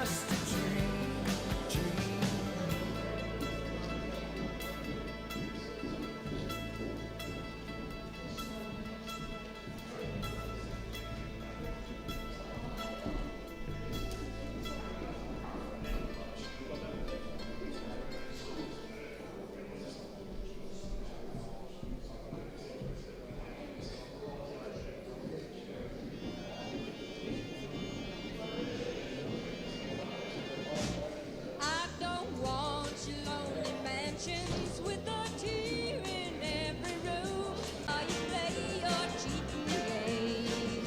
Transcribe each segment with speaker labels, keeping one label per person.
Speaker 1: just a dream, dream.
Speaker 2: I don't want your lonely mansions with a tear in every room. Or you play your cheating game.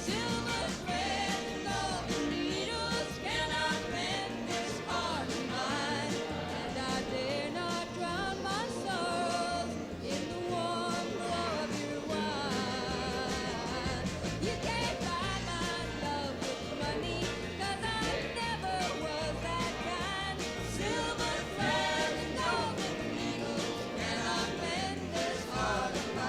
Speaker 2: Silver thread and golden needles cannot mend this heart of mine, and I dare not drown my sorrows in the warm glow of your wine. You can't buy my love with money, 'cause I never was that kind. Silver thread and golden needles cannot mend this heart of mine.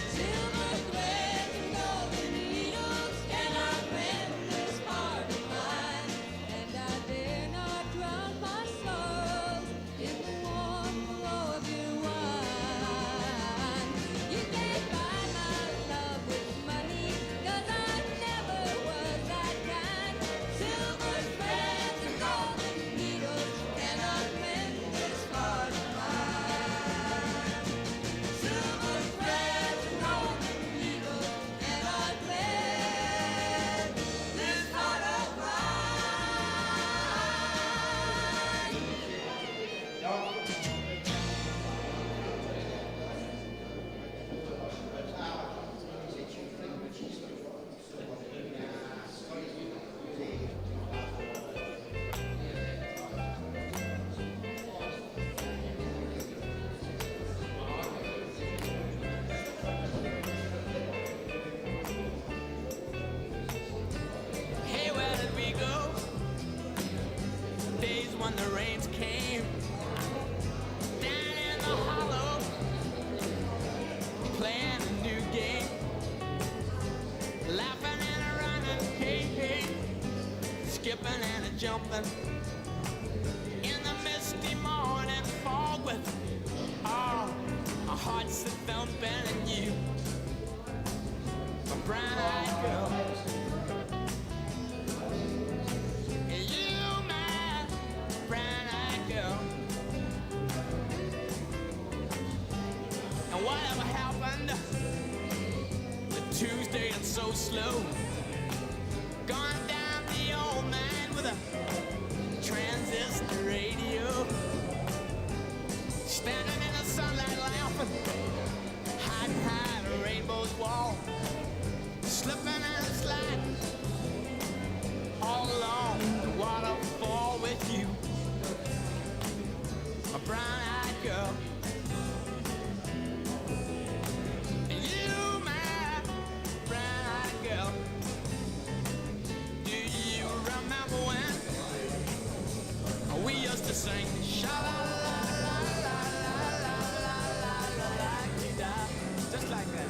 Speaker 2: Silver thread and golden needles cannot mend this heart of mine, and I dare not drown my sorrows in the warm glow of your wine. You can't buy my love with money, 'cause I never was that kind. Silver thread and golden needles cannot mend this heart of mine. Silver thread and golden needles cannot mend this heart of mine.
Speaker 1: Hey, where did we go? Days when the rains came down in the hollow, playing a new game, laughing and a running, hey, hey, skipping and a jumping in the misty morning fog with our hearts that thumping and you, my brown-eyed girl. You, my brown-eyed girl. And whatever happened to Tuesday and so slow? Gone down the old man with a transistor radio, standing in the sunlight laughing, hiding behind a rainbow's wall, slipping and sliding all along the waterfall with you, a brown-eyed girl. And you, my brown-eyed girl. Do you remember when we used to sing sha-la-la-la-la-la-la-la-la-la-la-la-la-la-la, just like that?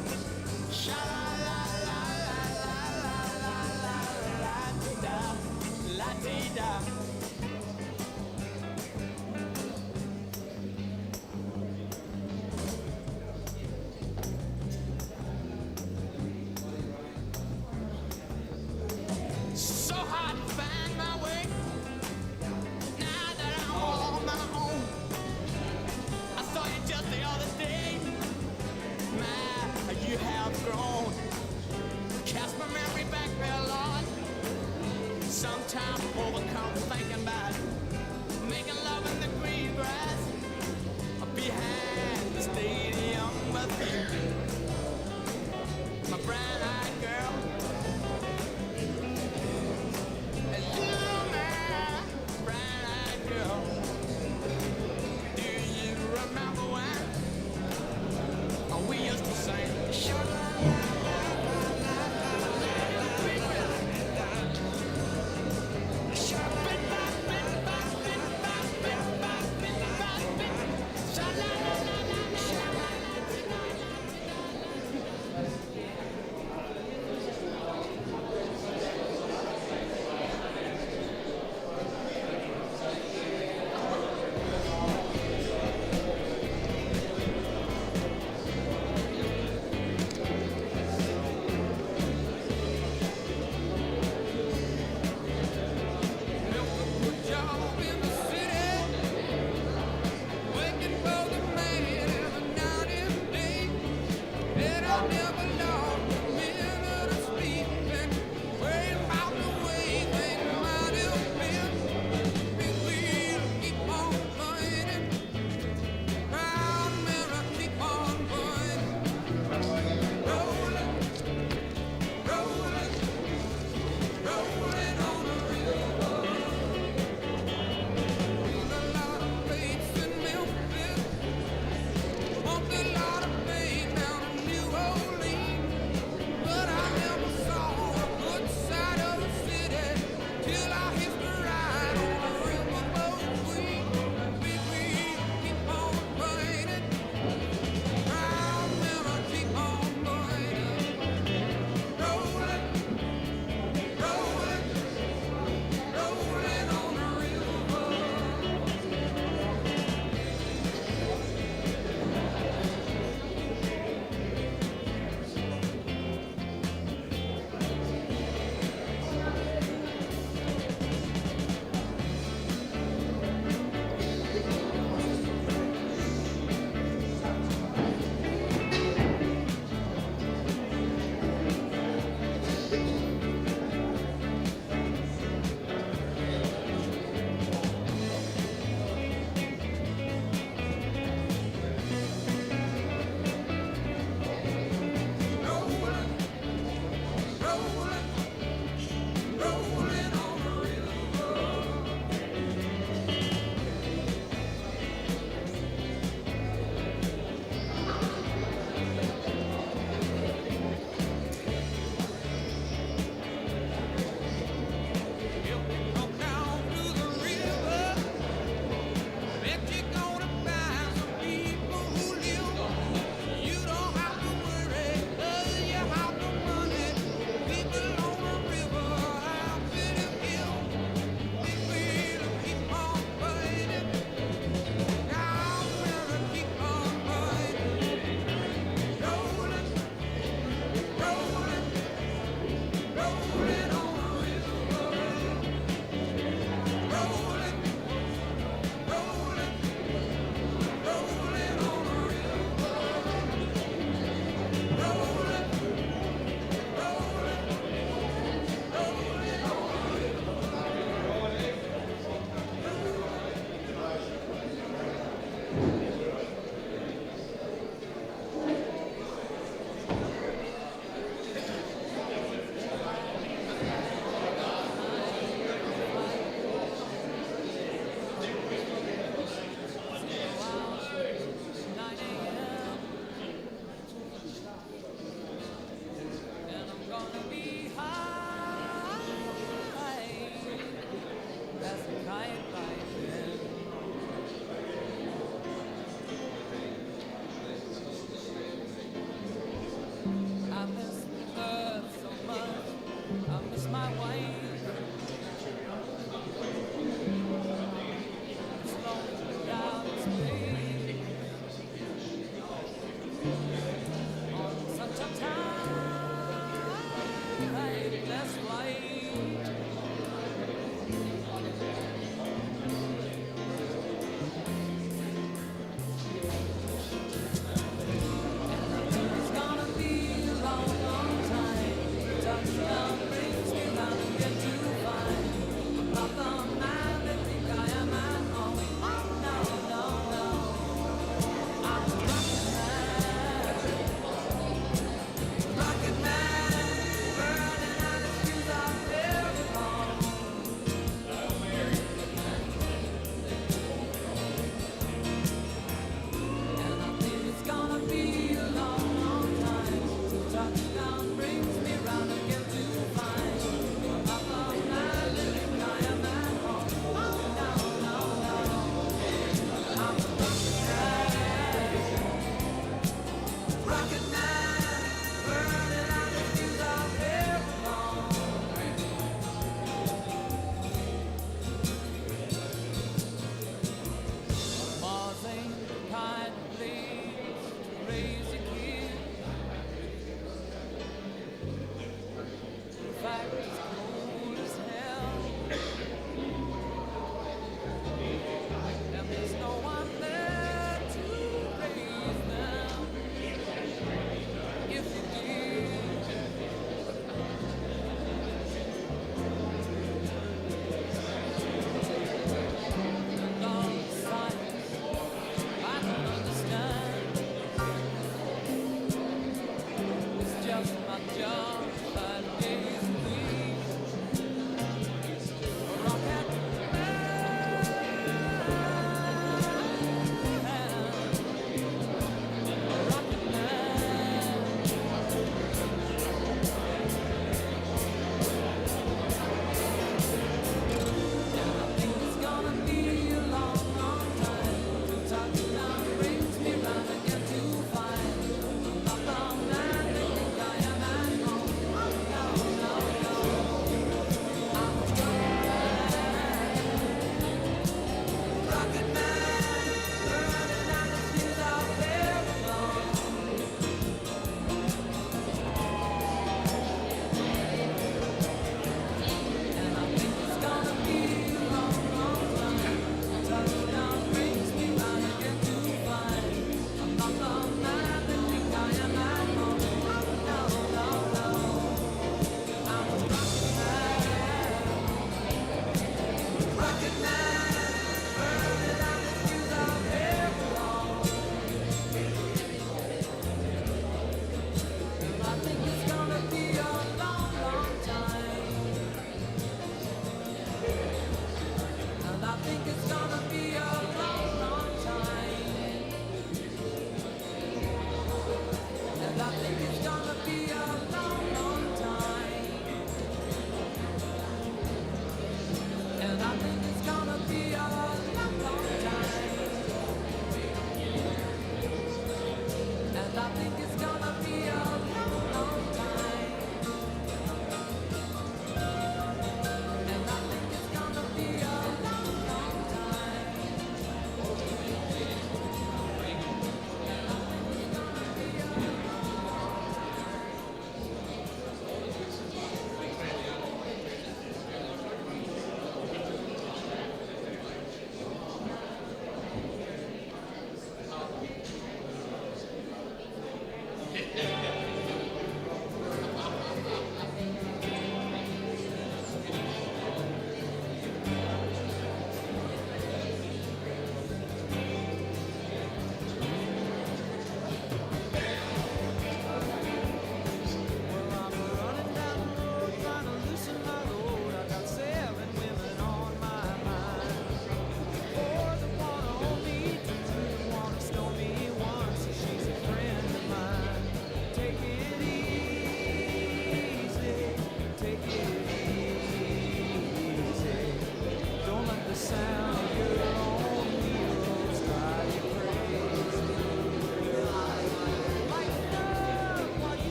Speaker 1: Sha-la-la-la-la-la-la-la-la-la-la-la-la-la-la. So hard to find my way now that I'm all on my own. I saw you just the other day. My, you have grown. Cast my memory back there, Lord. Sometimes overcome thinking about making love in the green grass behind the stadium with you, my brown-eyed girl. And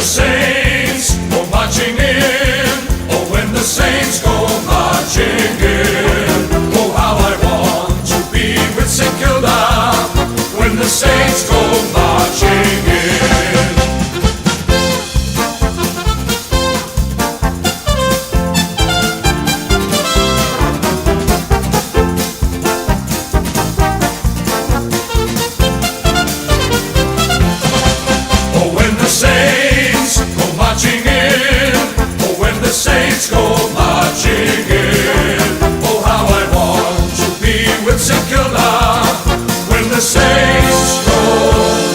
Speaker 3: saints go marching in, oh when the saints go marching in, oh how I want to be with St. Kilda when the saints go marching in. Oh when the saints go marching in, oh when the saints go marching in, oh how I want to be with St. Kilda when the saints go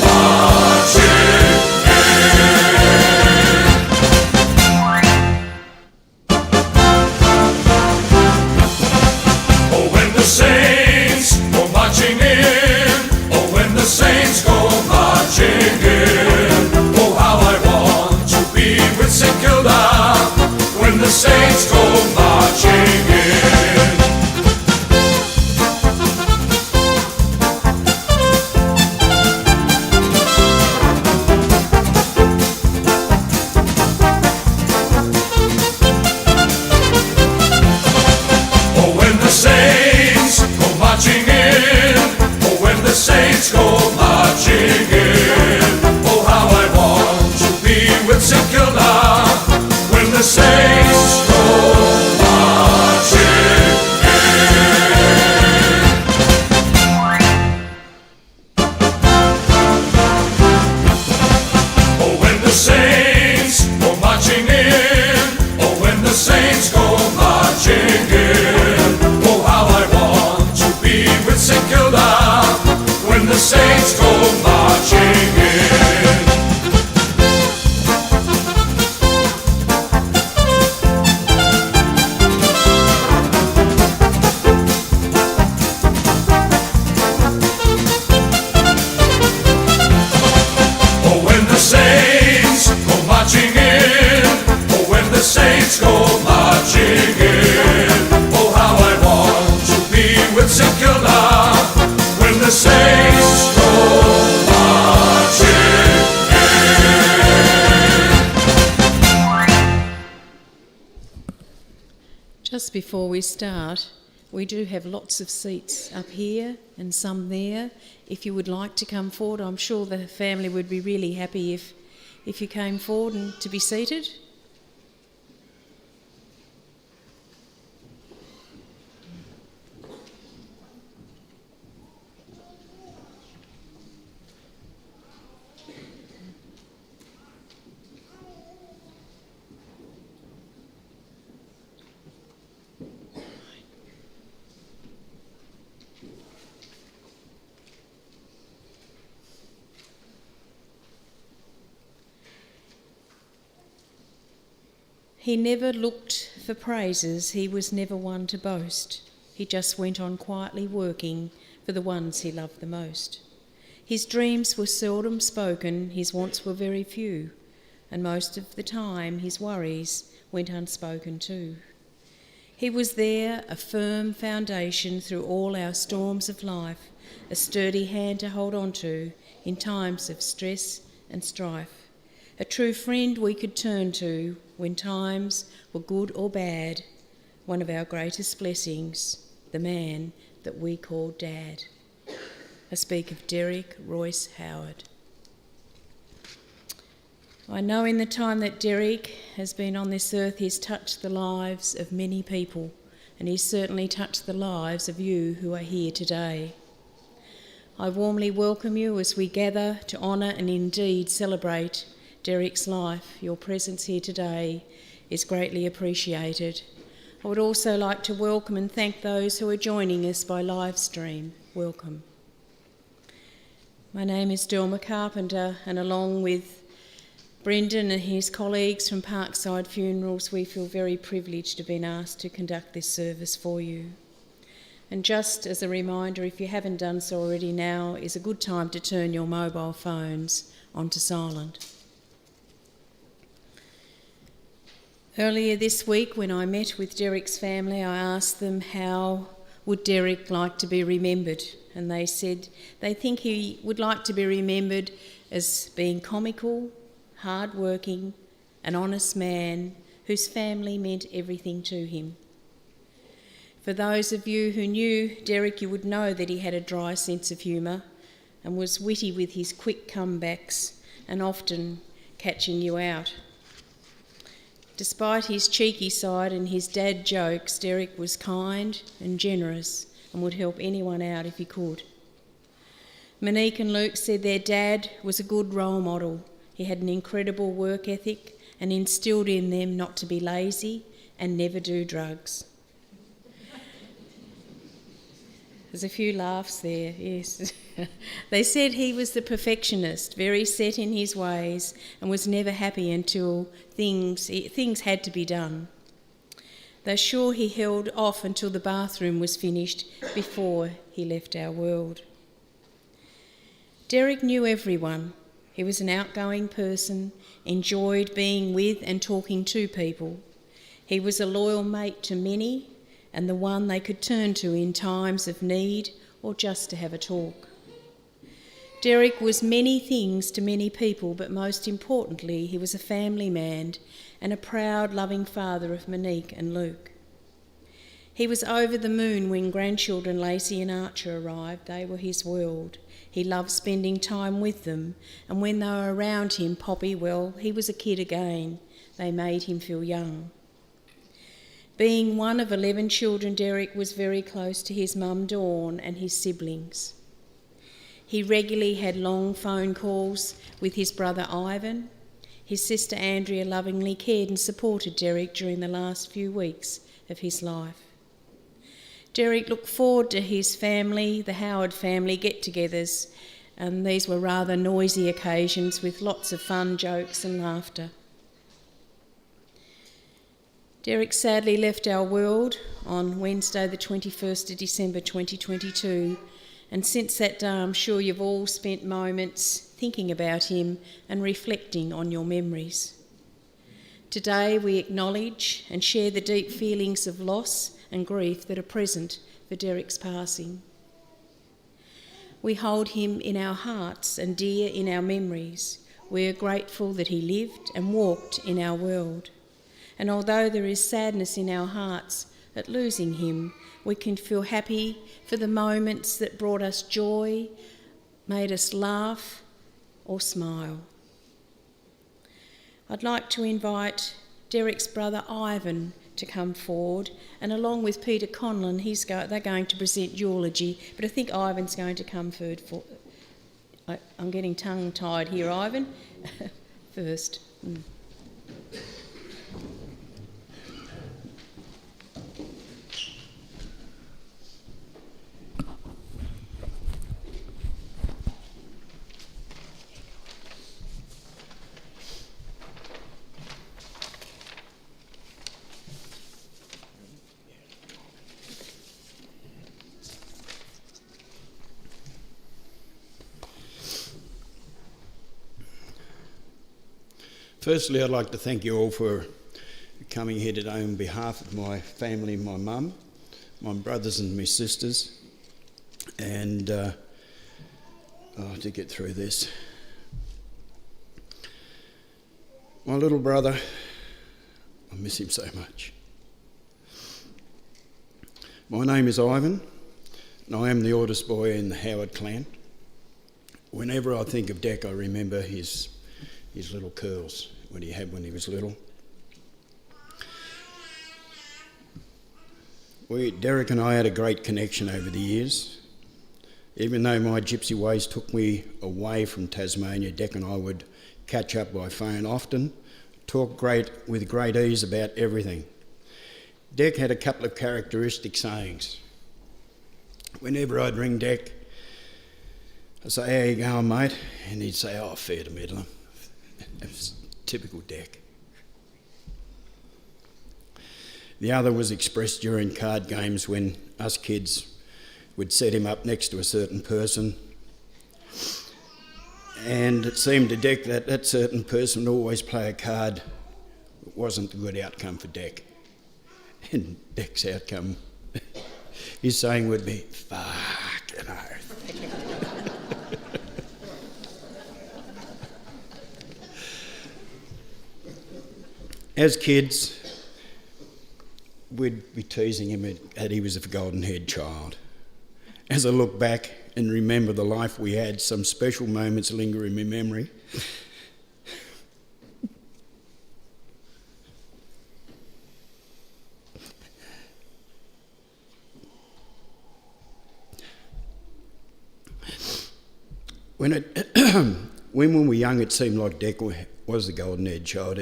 Speaker 3: marching in. Oh when the saints go marching in, oh when the saints go marching in, oh how I want to be with St. Kilda when the saints go marching in. Oh when the saints go marching in, oh when the saints go marching in, oh how I want to be with St. Kilda when the saints go marching in. Oh when the saints go marching in, oh when the saints go marching in, oh how I want to be with St. Kilda when the saints go marching in. Oh when the saints go marching in, oh when the saints go marching in, oh how I want to be with St. Kilda when the saints go marching in.
Speaker 4: Just before we start, we do have lots of seats up here and some there. If you would like to come forward, I'm sure the family would be really happy if you came forward and to be seated. He never looked for praises, he was never one to boast. He just went on quietly working for the ones he loved the most. His dreams were seldom spoken, his wants were very few, and most of the time his worries went unspoken too. He was there, a firm foundation through all our storms of life, a sturdy hand to hold on to in times of stress and strife. A true friend we could turn to when times were good or bad. One of our greatest blessings, the man that we call Dad. I speak of Derek Royce Howard. I know in the time that Derek has been on this earth, he's touched the lives of many people, and he's certainly touched the lives of you who are here today. I warmly welcome you as we gather to honour and indeed celebrate Derek's life. Your presence here today is greatly appreciated. I would also like to welcome and thank those who are joining us by live stream. Welcome. My name is Delma Carpenter, and along with Brendan and his colleagues from Parkside Funerals, we feel very privileged to have been asked to conduct this service for you. And just as a reminder, if you haven't done so already, now is a good time to turn your mobile phones onto silent. Earlier this week, when I met with Derek's family, I asked them how would Derek like to be remembered, and they said they think he would like to be remembered as being comical, hard-working, an honest man whose family meant everything to him. For those of you who knew Derek, you would know that he had a dry sense of humour and was witty with his quick comebacks and often catching you out. Despite his cheeky side and his dad jokes, Derek was kind and generous and would help anyone out if he could. Monique and Luke said their dad was a good role model. He had an incredible work ethic and instilled in them not to be lazy and never do drugs. There's a few laughs there, yes. They said he was the perfectionist, very set in his ways, and was never happy until things had to be done. They're sure he held off until the bathroom was finished before he left our world. Derek knew everyone. He was an outgoing person, enjoyed being with and talking to people. He was a loyal mate to many and the one they could turn to in times of need or just to have a talk. Derek was many things to many people, but most importantly, he was a family man and a proud, loving father of Monique and Luke. He was over the moon when grandchildren Lacey and Archer arrived. They were his world. He loved spending time with them, and when they were around him, Poppy, well, he was a kid again. They made him feel young. Being one of 11 children, Derek was very close to his mum Dawn and his siblings. He regularly had long phone calls with his brother Ivan. His sister Andrea lovingly cared and supported Derek during the last few weeks of his life. Derek looked forward to his family, the Howard family get-togethers, and these were rather noisy occasions with lots of fun, jokes and laughter. Derek sadly left our world on Wednesday the 21st of December 2022, and since that day I'm sure you've all spent moments thinking about him and reflecting on your memories. Today we acknowledge and share the deep feelings of loss and grief that are present for Derek's passing. We hold him in our hearts and dear in our memories. We are grateful that he lived and walked in our world. And although there is sadness in our hearts at losing him, we can feel happy for the moments that brought us joy, made us laugh or smile. I'd like to invite Derek's brother Ivan to come forward, and along with Peter Conlon, they're going to present eulogy, but I think Ivan's going to come forward for... I'm getting tongue-tied here, Ivan. First.
Speaker 5: Firstly, I'd like to thank you all for coming here today on behalf of my family, my mum, my brothers and my sisters, and to get through this. My little brother, I miss him so much. My name is Ivan, and I am the oldest boy in the Howard clan. Whenever I think of Dec, I remember his little curls when he had when he was little. Derek and I had a great connection over the years. Even though my gypsy ways took me away from Tasmania, Dec and I would catch up by phone often, talk with great ease about everything. Dec had a couple of characteristic sayings. Whenever I'd ring Dec, I'd say, "How you going, mate?" And he'd say, "Oh, fair to middling." It was typical Dec. The other was expressed during card games when us kids would set him up next to a certain person, and it seemed to Dec that that certain person would always play a card that wasn't a good outcome for Dec. And Dec's outcome, his saying would be, "Fucking oath." As kids, we'd be teasing him that he was a golden-haired child. As I look back and remember the life we had, some special moments linger in my memory. When we were young, it seemed like Dec was the golden-haired child.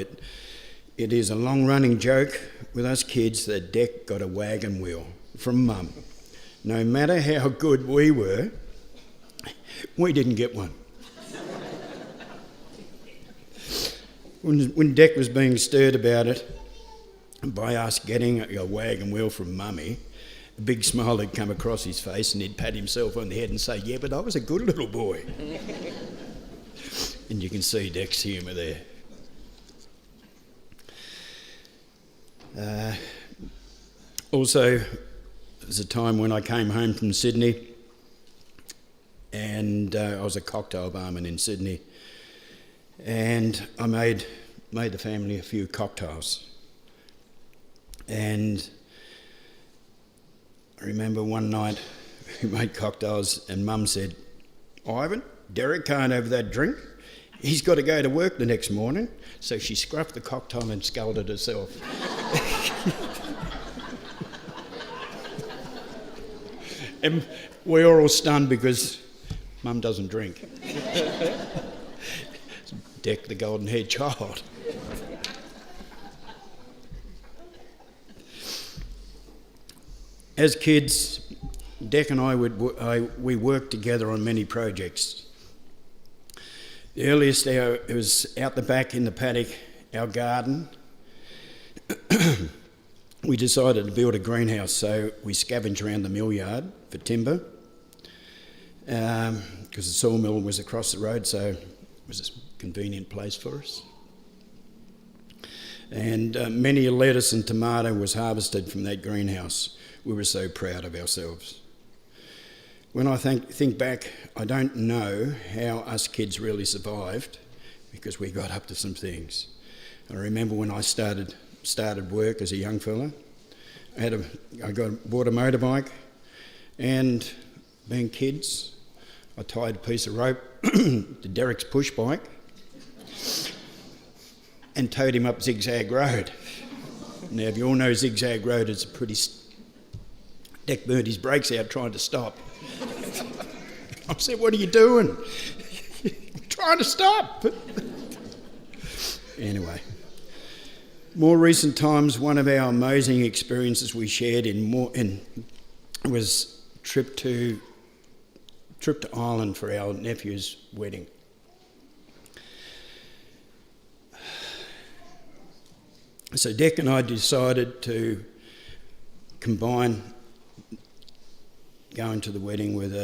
Speaker 5: It is a long-running joke with us kids that Dec got a wagon wheel from Mum. No matter how good we were, we didn't get one. When Dec was being stirred about it by us getting a wagon wheel from Mummy, a big smile had come across his face and he'd pat himself on the head and say, "Yeah, but I was a good little boy." And you can see Dec's humour there. Also, there's a time when I came home from Sydney and I was a cocktail barman in Sydney, and I made the family a few cocktails. And I remember one night we made cocktails and Mum said, "Ivan, Derek can't have that drink. He's got to go to work the next morning." So she scruffed the cocktail and sculled it herself. And we were all stunned because Mum doesn't drink. Dec, the golden-haired child. As kids, Dec and we worked together on many projects. The earliest, it was out the back in the paddock, our garden. We decided to build a greenhouse, so we scavenged around the mill yard for timber, because the sawmill was across the road, so it was a convenient place for us. And many a lettuce and tomato was harvested from that greenhouse. We were so proud of ourselves. When I think back, I don't know how us kids really survived, because we got up to some things. I remember when I started work as a young fella, I bought a motorbike, and being kids, I tied a piece of rope to Derek's push bike and towed him up Zigzag Road. Now, if you all know Zigzag Road, it's a pretty... Dec burned his brakes out trying to stop. I said, "What are you doing?" "I'm trying to stop." Anyway, more recent times, one of our amazing experiences we shared was trip to Ireland for our nephew's wedding. So Dec and I decided to combine going to the wedding with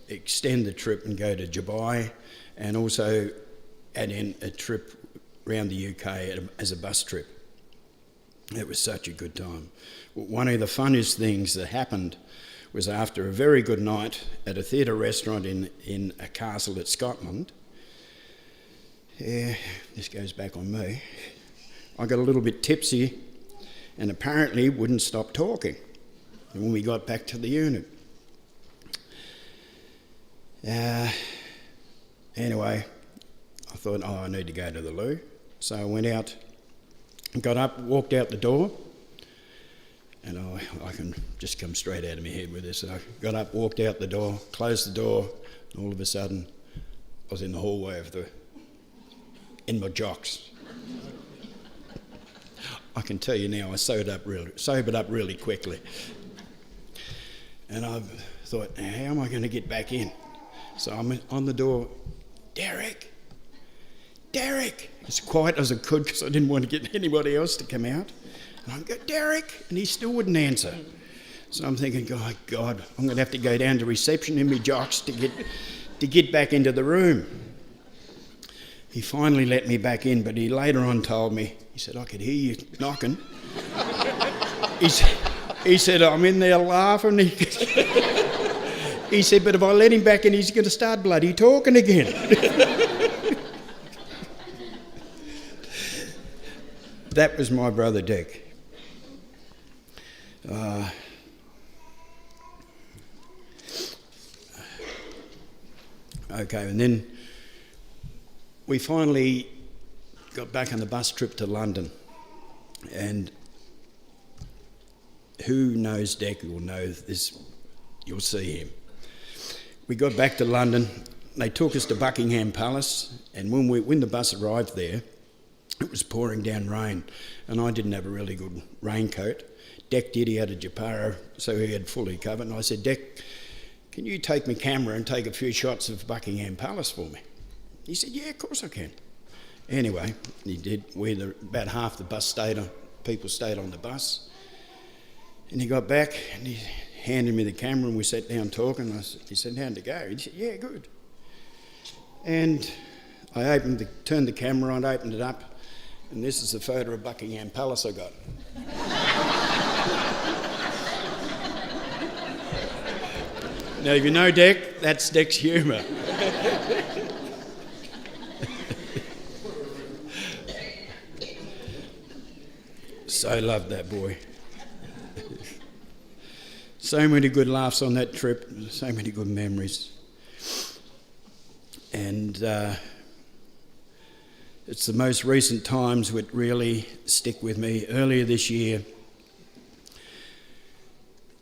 Speaker 5: extend the trip and go to Dubai, and also add in a trip around the UK as a bus trip. It was such a good time. One of the funniest things that happened was after a very good night at a theatre restaurant in a castle at Scotland. Yeah, this goes back on me. I got a little bit tipsy and apparently wouldn't stop talking when we got back to the unit. Anyway, I thought, I need to go to the loo. So I went out, got up, walked out the door, and I can just come straight out of my head with this. So I got up, walked out the door, closed the door, and all of a sudden I was in the hallway in my jocks. I can tell you now, I sobered up really quickly. And I thought, how am I going to get back in? So I'm on the door, Derek, as quiet as I could because I didn't want to get anybody else to come out. And I go, Derek, and he still wouldn't answer. So I'm thinking, oh God, I'm going to have to go down to reception in my jocks to get back into the room. He finally let me back in, but he later on told me, he said, I could hear you knocking. He said, I'm in there laughing. He said, but if I let him back in, he's going to start bloody talking again. that was my brother Dick. Okay, and then we finally got back on the bus trip to London, and who knows Dick will know this, you'll see him. We got back to London, they took us to Buckingham Palace, and when the bus arrived there, it was pouring down rain, and I didn't have a really good raincoat. Dick did, he had a Japara, so he had fully covered, and I said, Dick, can you take my camera and take a few shots of Buckingham Palace for me? He said, yeah, of course I can. Anyway, he did. About half the people stayed on the bus. And he got back and he handed me the camera and we sat down talking. He said, how'd it go? He said, yeah, good. And I turned the camera on, opened it up, and this is the photo of Buckingham Palace I got. Now, if you know Dick, that's Dick's humour. So loved that boy. So many good laughs on that trip, so many good memories. And it's the most recent times that really stick with me. Earlier this year,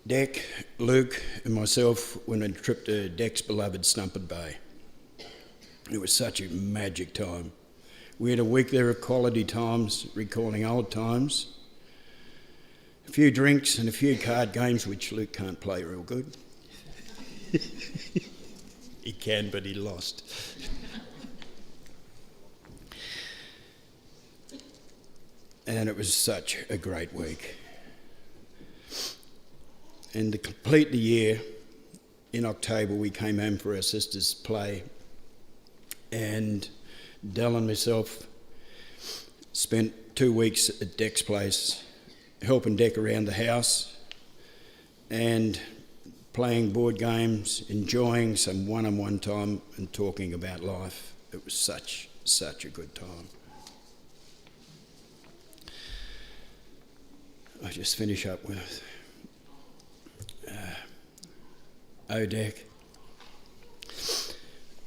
Speaker 5: Dick, Luke and myself went on a trip to Dick's beloved Snuppet Bay. It was such a magic time. We had a week there of quality times, recalling old times. A few drinks and a few card games, which Luke can't play real good. He can, but he lost. And it was such a great week. And to complete the year, in October, we came home for our sister's play. And Del and myself spent 2 weeks at Dick's place, helping Dick around the house and playing board games, enjoying some one-on-one time and talking about life. It was such a good time. I just finish up with, oh Dick,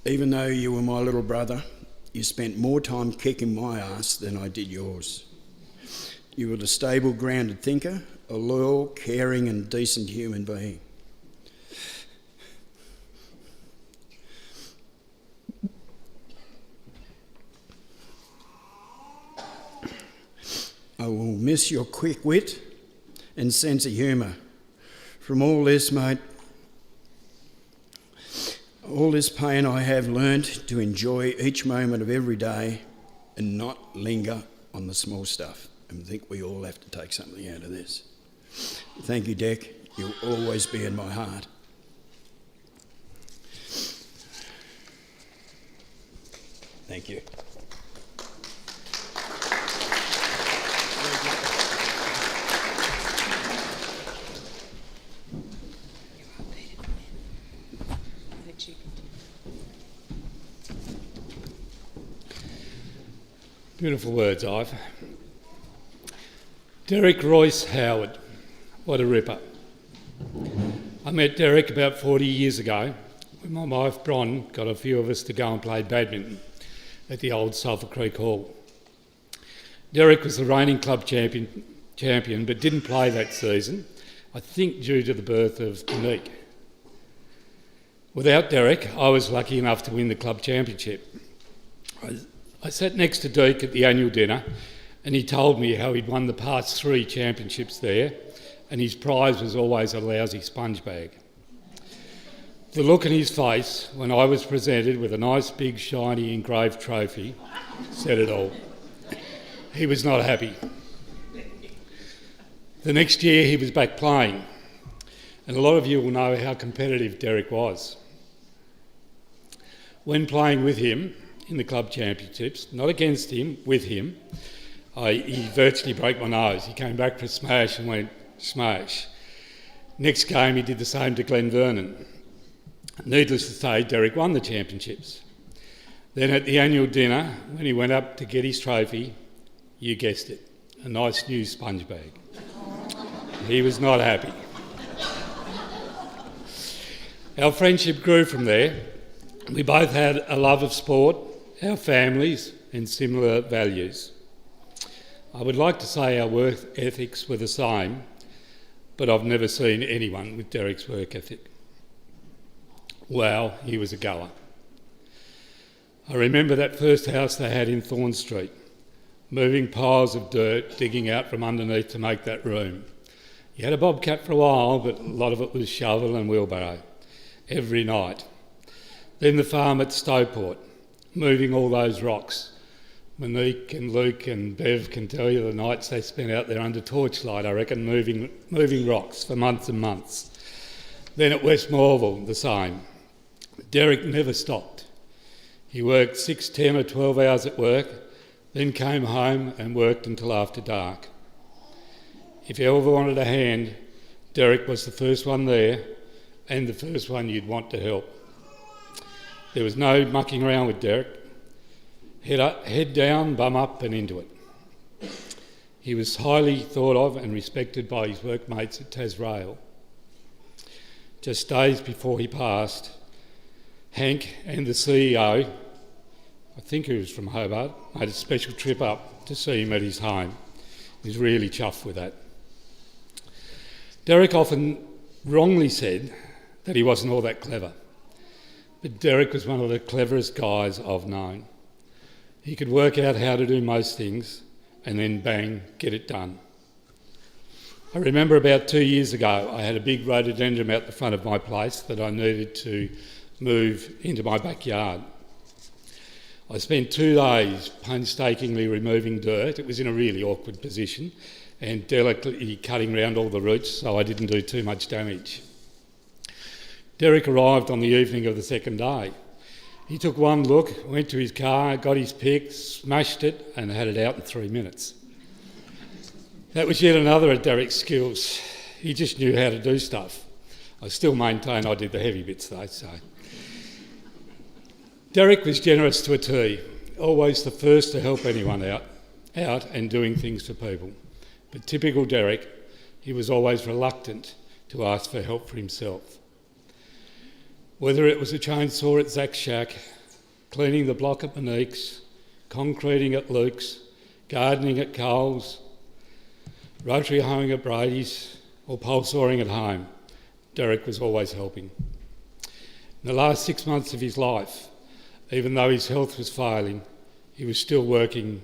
Speaker 5: even though you were my little brother, you spent more time kicking my ass than I did yours. You were a stable, grounded thinker, a loyal, caring and decent human being. I will miss your quick wit and sense of humour. From all this, mate, all this pain, I have learnt to enjoy each moment of every day and not linger on the small stuff. And I think we all have to take something out of this. Thank you, Dick. You'll always be in my heart. Thank you.
Speaker 6: Beautiful words, Ive. Derek Royce Howard, what a ripper. I met Derek about 40 years ago when my wife Bron got a few of us to go and play badminton at the old Sulphur Creek Hall. Derek was the reigning club champion but didn't play that season, I think due to the birth of Monique. Without Derek, I was lucky enough to win the club championship. I sat next to Deke at the annual dinner and he told me how he'd won the past 3 championships there and his prize was always a lousy sponge bag. The look in his face when I was presented with a nice big shiny engraved trophy said it all. He was not happy. The next year he was back playing and a lot of you will know how competitive Derek was. When playing with him in the club championships, not against him, with him, he virtually broke my nose. He came back for a smash and went smash. Next game he did the same to Glen Vernon. Needless to say, Derek won the championships. Then at the annual dinner, when he went up to get his trophy, you guessed it, a nice new sponge bag. He was not happy. Our friendship grew from there. We both had a love of sport, our families, and similar values. I would like to say our work ethics were the same, but I've never seen anyone with Derek's work ethic. Wow, he was a goer. I remember that first house they had in Thorn Street, moving piles of dirt, digging out from underneath to make that room. He had a bobcat for a while, but a lot of it was shovel and wheelbarrow, every night. Then the farm at Stowport, moving all those rocks. Monique and Luke and Bev can tell you the nights they spent out there under torchlight, I reckon, moving rocks for months and months. Then at West Morville, the same. Derek never stopped. He worked 6, 10 or 12 hours at work, then came home and worked until after dark. If you ever wanted a hand, Derek was the first one there and the first one you'd want to help. There was no mucking around with Derek. Head down, bum up and into it. He was highly thought of and respected by his workmates at Tasrail. Just days before he passed, Hank and the CEO, I think he was from Hobart, made a special trip up to see him at his home. He was really chuffed with that. Derek often wrongly said that he wasn't all that clever, but Derek was one of the cleverest guys I've known. He could work out how to do most things and then bang, get it done. I remember about 2 years ago I had a big rhododendron out the front of my place that I needed to move into my backyard. I spent 2 days painstakingly removing dirt. It was in a really awkward position and delicately cutting around all the roots so I didn't do too much damage. Derek arrived on the evening of the second day. He took one look, went to his car, got his pick, smashed it and had it out in 3 minutes. That was yet another of Derek's skills. He just knew how to do stuff. I still maintain I did the heavy bits though, so. Derek was generous to a T, always the first to help anyone out and doing things for people. But typical Derek, he was always reluctant to ask for help for himself. Whether it was a chainsaw at Zach's shack, cleaning the block at Monique's, concreting at Luke's, gardening at Coles, rotary hoeing at Brady's, or pole sawing at home, Derek was always helping. In the last 6 months of his life, even though his health was failing, he was still working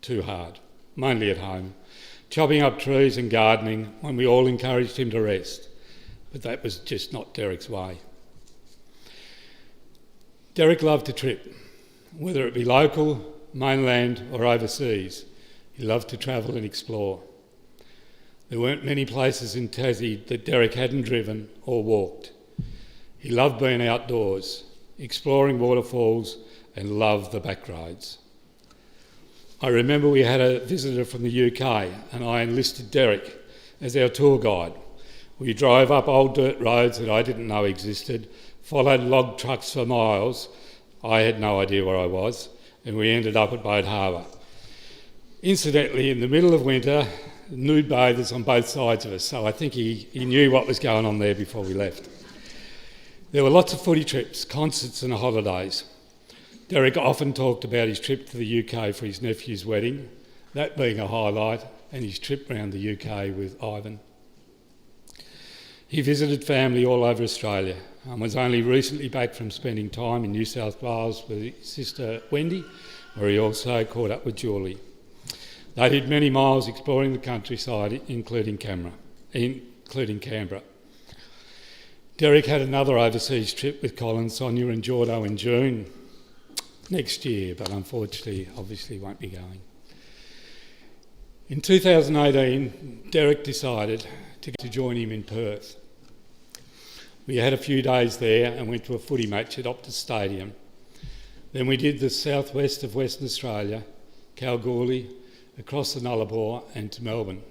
Speaker 6: too hard, mainly at home, chopping up trees and gardening when we all encouraged him to rest. But that was just not Derek's way. Derek loved to trip, whether it be local, mainland or overseas. He loved to travel and explore. There weren't many places in Tassie that Derek hadn't driven or walked. He loved being outdoors, exploring waterfalls and loved the back roads. I remember we had a visitor from the UK and I enlisted Derek as our tour guide. We drove up old dirt roads that I didn't know existed, followed log trucks for miles. I had no idea where I was, and we ended up at Boat Harbour. Incidentally, in the middle of winter, nude bathers on both sides of us, so I think he knew what was going on there before we left. There were lots of footy trips, concerts and holidays. Derek often talked about his trip to the UK for his nephew's wedding, that being a highlight, and his trip around the UK with Ivan. He visited family all over Australia and was only recently back from spending time in New South Wales with his sister Wendy, where he also caught up with Julie. They did many miles exploring the countryside, including Canberra. Derek had another overseas trip with Colin, Sonia and Jordo in June next year, but unfortunately, obviously won't be going. In 2018, Derek decided to join him in Perth. We had a few days there and went to a footy match at Optus Stadium. Then we did the southwest of Western Australia, Kalgoorlie, across the Nullarbor and to Melbourne.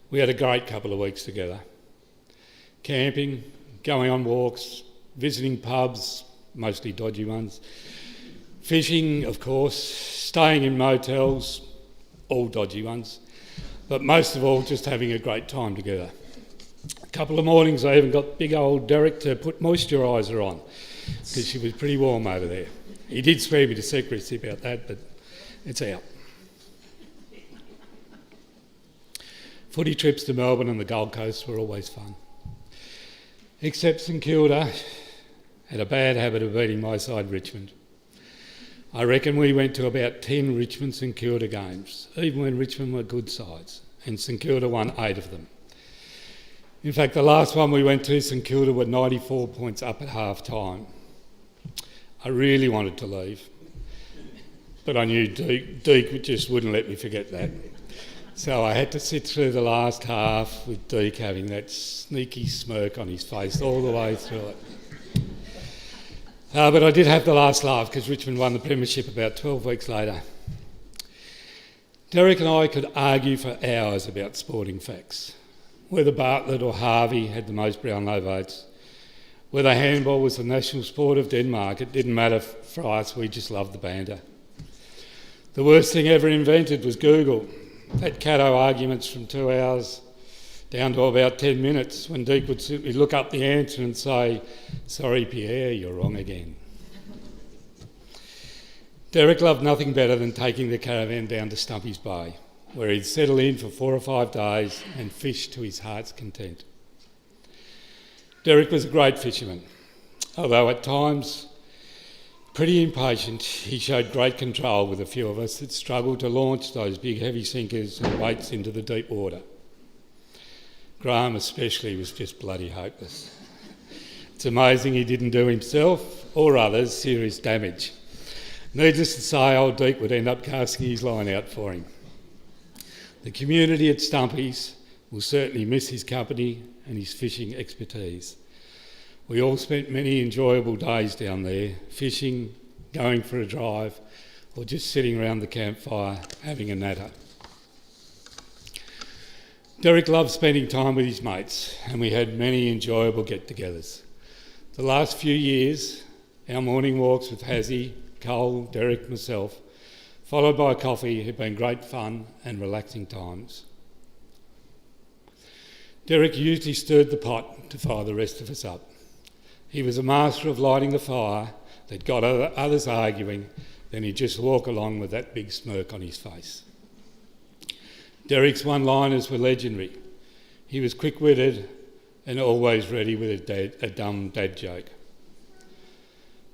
Speaker 6: We had a great couple of weeks together. Camping, going on walks, visiting pubs, mostly dodgy ones, fishing, of course, staying in motels, all dodgy ones, but most of all just having a great time together. A couple of mornings I even got big old Derek to put moisturiser on because she was pretty warm over there. He did swear me to secrecy about that, but it's out. Footy trips to Melbourne and the Gold Coast were always fun. Except St Kilda had a bad habit of beating my side, Richmond. I reckon we went to about 10 Richmond St Kilda games, even when Richmond were good sides, and St Kilda won 8 of them. In fact, the last one we went to, St Kilda were 94 points up at half-time. I really wanted to leave, but I knew Deke just wouldn't let me forget that. So I had to sit through the last half with Deke having that sneaky smirk on his face all the way through it. But I did have the last laugh because Richmond won the premiership about 12 weeks later. Derek and I could argue for hours about sporting facts. Whether Bartlett or Harvey had the most Brownlow votes, whether handball was the national sport of Denmark, it didn't matter for us, we just loved the banter. The worst thing ever invented was Google. That Caddo arguments from 2 hours down to about 10 minutes when Deke would simply look up the answer and say, "Sorry, Pierre, you're wrong again." Derek loved nothing better than taking the caravan down to Stumpy's Bay, where he'd settle in for 4 or 5 days and fish to his heart's content. Derek was a great fisherman, although at times pretty impatient. He showed great control with a few of us that struggled to launch those big heavy sinkers and weights into the deep water. Graham especially was just bloody hopeless. It's amazing he didn't do himself or others serious damage. Needless to say, old Deke would end up casting his line out for him. The community at Stumpy's will certainly miss his company and his fishing expertise. We all spent many enjoyable days down there, fishing, going for a drive, or just sitting around the campfire having a natter. Derek loved spending time with his mates, and we had many enjoyable get-togethers. The last few years, our morning walks with Hazzy, Cole, Derek, myself, followed by coffee, have been great fun and relaxing times. Derek usually stirred the pot to fire the rest of us up. He was a master of lighting the fire that got others arguing, then he'd just walk along with that big smirk on his face. Derek's one-liners were legendary. He was quick-witted and always ready with a dumb dad joke.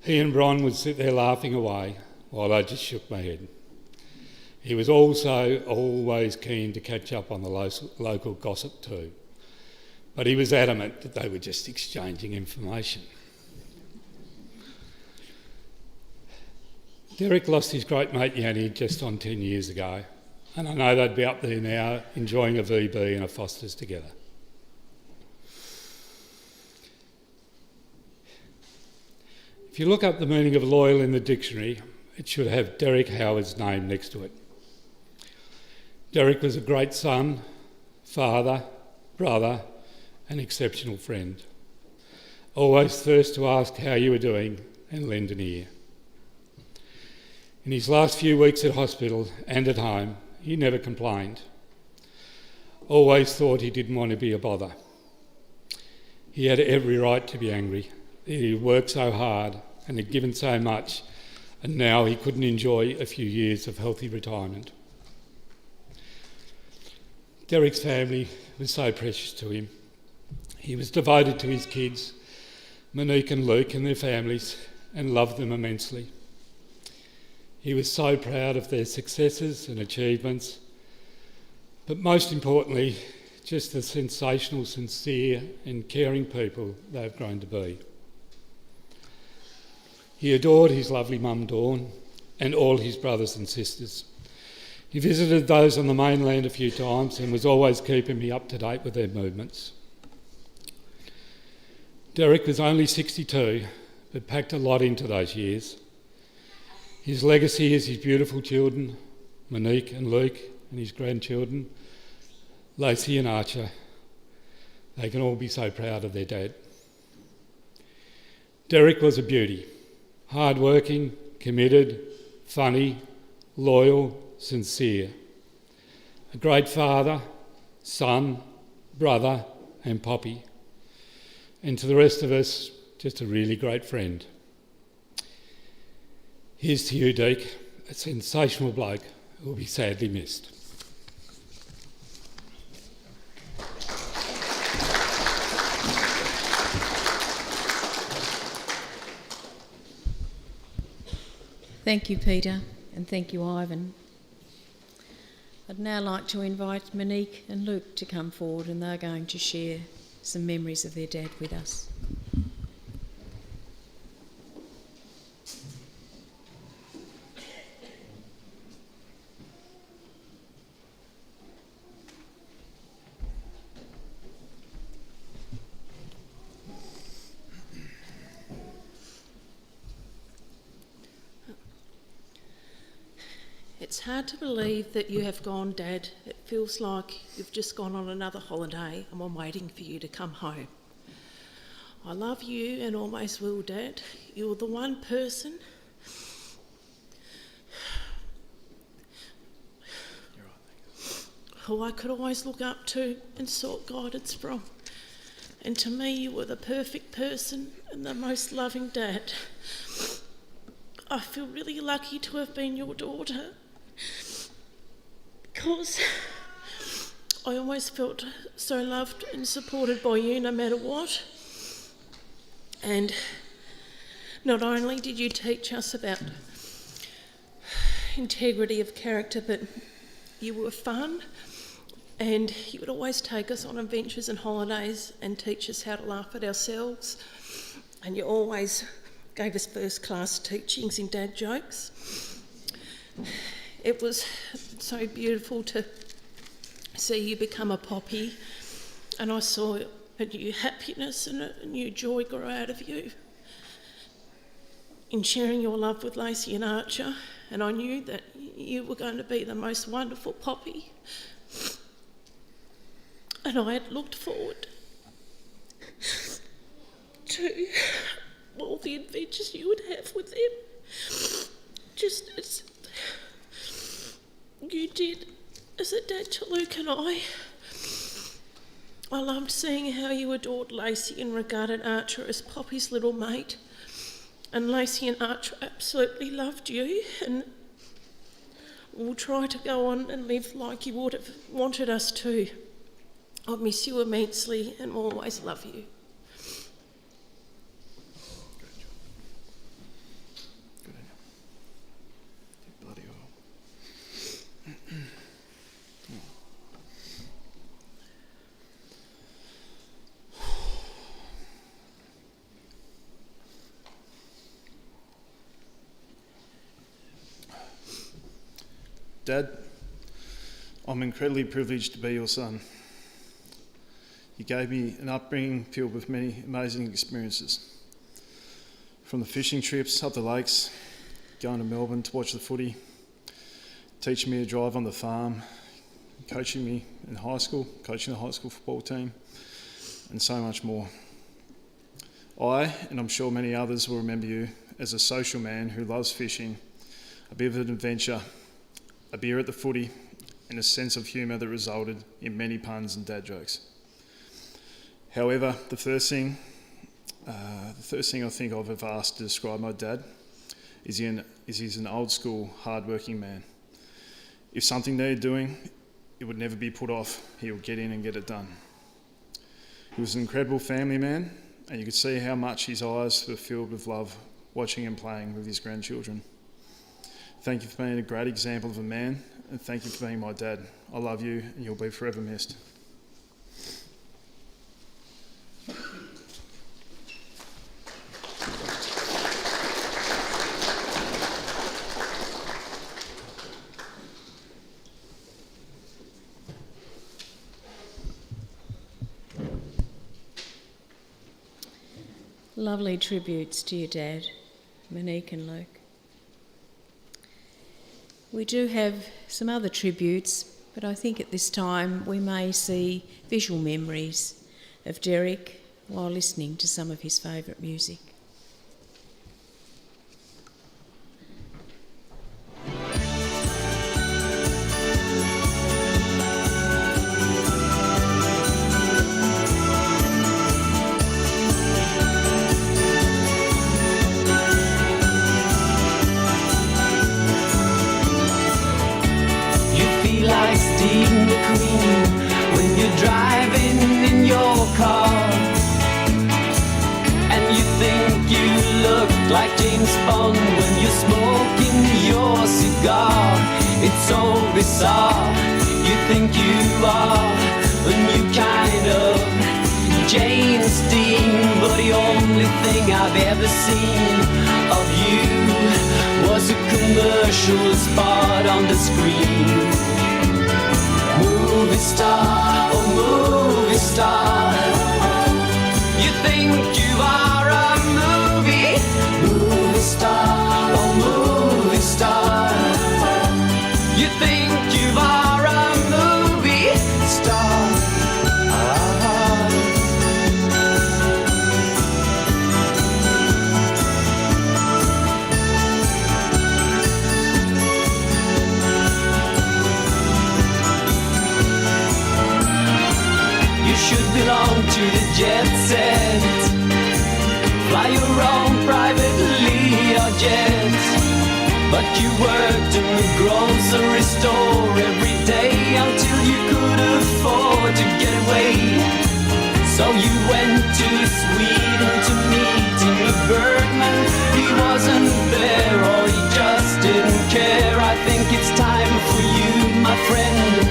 Speaker 6: He and Bron would sit there laughing away while I just shook my head. He was also always keen to catch up on the local gossip too, but he was adamant that they were just exchanging information. Derek lost his great mate Yanni just on 10 years ago, and I know they'd be up there now enjoying a VB and a Foster's together. If you look up the meaning of loyal in the dictionary, it should have Derek Howard's name next to it. Derek was a great son, father, brother, an exceptional friend. Always first to ask how you were doing and lend an ear. In his last few weeks at hospital and at home, he never complained. Always thought he didn't want to be a bother. He had every right to be angry. He worked so hard and had given so much, and now he couldn't enjoy a few years of healthy retirement. Derek's family was so precious to him. He was devoted to his kids, Monique and Luke, and their families, and loved them immensely. He was so proud of their successes and achievements, but most importantly, just the sensational, sincere and caring people they've grown to be. He adored his lovely mum Dawn and all his brothers and sisters. He visited those on the mainland a few times and was always keeping me up to date with their movements. Derek was only 62, but packed a lot into those years. His legacy is his beautiful children, Monique and Luke, and his grandchildren, Lacey and Archer. They can all be so proud of their dad. Derek was a beauty, hard-working, committed, funny, loyal, sincere. a great father, son, brother and Poppy. And to the rest of us, just a really great friend. Here's to you, Deke, a sensational bloke who will be sadly missed.
Speaker 4: Thank you, Peter, and thank you, Ivan. I'd now like to invite Monique and Luke to come forward, and they're going to share some memories of their dad with us.
Speaker 7: It's hard to believe that you have gone, Dad. It feels like you've just gone on another holiday and I'm waiting for you to come home. I love you and always will, Dad. You're the one person who I could always look up to and sought guidance from. And to me, you were the perfect person and the most loving dad. I feel really lucky to have been your daughter, because I always felt so loved and supported by you no matter what. And not only did you teach us about integrity of character, but you were fun, and you would always take us on adventures and holidays and teach us how to laugh at ourselves. And you always gave us first-class teachings in dad jokes. It was so beautiful to see you become a Poppy, and I saw a new happiness and a new joy grow out of you in sharing your love with Lacey and Archer, and I knew that you were going to be the most wonderful Poppy, and I had looked forward to all the adventures you would have with them, just as you did as a dad to Luke and I. I loved seeing how you adored Lacey and regarded Archer as Poppy's little mate, and Lacey and Archer absolutely loved you, and we'll try to go on and live like you would have wanted us to. I miss you immensely and will always love you.
Speaker 8: Dad, I'm incredibly privileged to be your son. You gave me an upbringing filled with many amazing experiences. From the fishing trips up the lakes, going to Melbourne to watch the footy, teaching me to drive on the farm, coaching me in high school, coaching the high school football team, and so much more. I, and I'm sure many others will remember you as a social man who loves fishing, a bit of an adventure, a beer at the footy, and a sense of humour that resulted in many puns and dad jokes. However, the first thing I think I've ever asked to describe my dad is he's an old school, hard-working man. If something needed doing, it would never be put off. He would get in and get it done. He was an incredible family man, and you could see how much his eyes were filled with love watching him playing with his grandchildren. Thank you for being a great example of a man, and thank you for being my dad. I love you, and you'll be forever missed.
Speaker 4: Lovely tributes to your dad, Monique and Luke. We do have some other tributes, but I think at this time we may see visual memories of Derek while listening to some of his favourite music.
Speaker 1: smoking your cigar. It's so bizarre. You think you are a new kind of James Dean, but the only thing I've ever seen of you was a commercial spot on the screen. Movie star, oh movie star, you think you are a movie star, oh movie star, you think you are a movie star. You should belong to the jet set, fly your own private Learjet. But you worked in the grocery store every day until you could afford to get away. So you went to Sweden to meet Ingmar Bergman. He wasn't there or he just didn't care. I think it's time for you, my friend,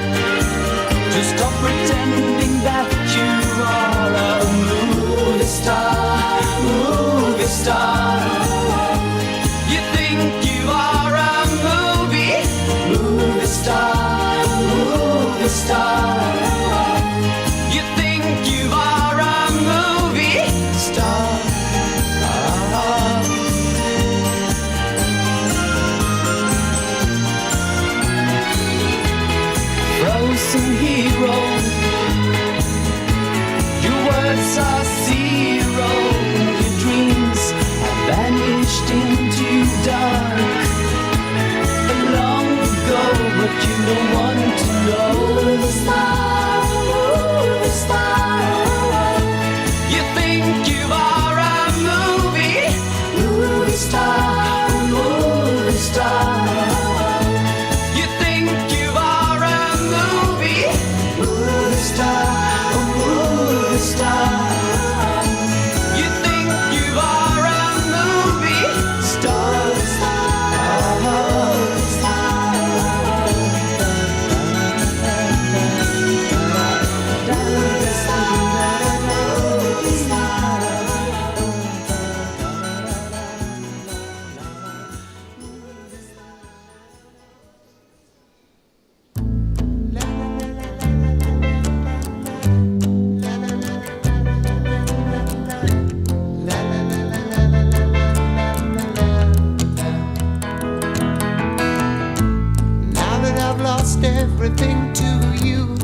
Speaker 1: to stop pretending that you are a movie star, movie star. You think you are a movie star, movie star. You think you are a movie star. Frozen hero, your words are zero. Your dreams have vanished into dark long ago, but you don't want to know. Movie star, movie star. You think you are a movie star, movie star. You think you are a movie star, movie star. You think you are a movie star,
Speaker 9: Now that I've lost everything to you,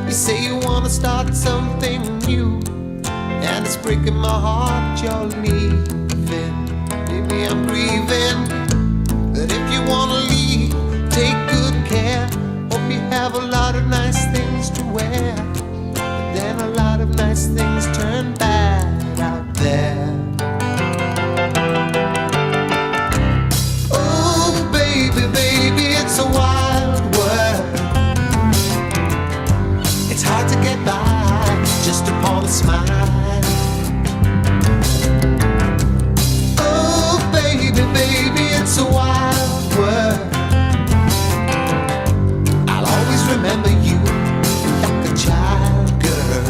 Speaker 9: you say you wanna start something new, and it's breaking my heart you're leaving. Maybe I'm grieving, but if you wanna leave, take good care. Hope you have a lot of nice things to wear, but then a lot of nice things turn bad out there. Oh baby, baby, it's a wild world. It's hard to get by just upon a smile. Oh baby, baby, it's a wild world. I'll always remember you like a child, girl.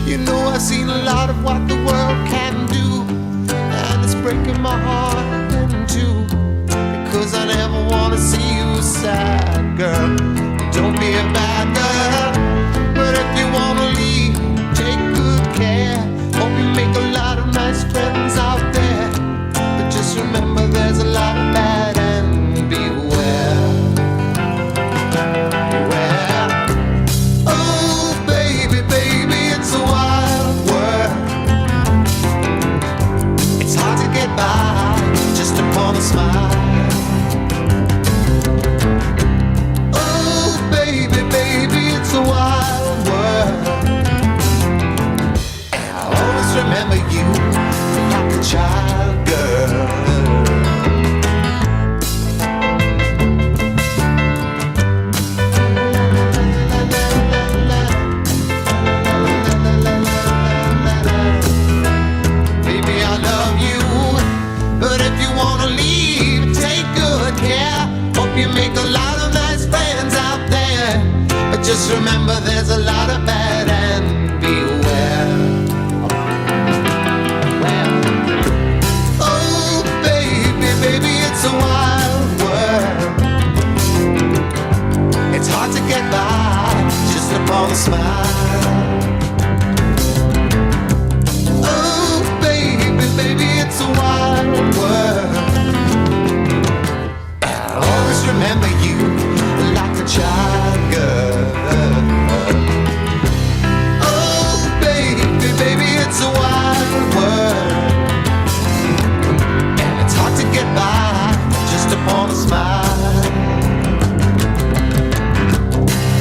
Speaker 9: You know I've seen a lot of what the world can do, and it's breaking my heart in two, because I never wanna see you sad, girl. Don't be a bad girl, but if you wanna leave, take good care. Hope you make a lot of nice friends out there, but just remember there's a lot of bad and beware. Beware. Oh baby, baby, it's a wild world. It's hard to get by just upon a smile. Oh baby, baby, hope you make a lot of nice friends out there, but just remember there's a lot of bad and beware. Oh baby, baby, it's a wild world. It's hard to get by just upon a smile. Oh baby, baby, it's a wild world. I'll always remember you like a child girl. Oh baby, baby, it's a wild world, and it's hard to get by just upon a smile.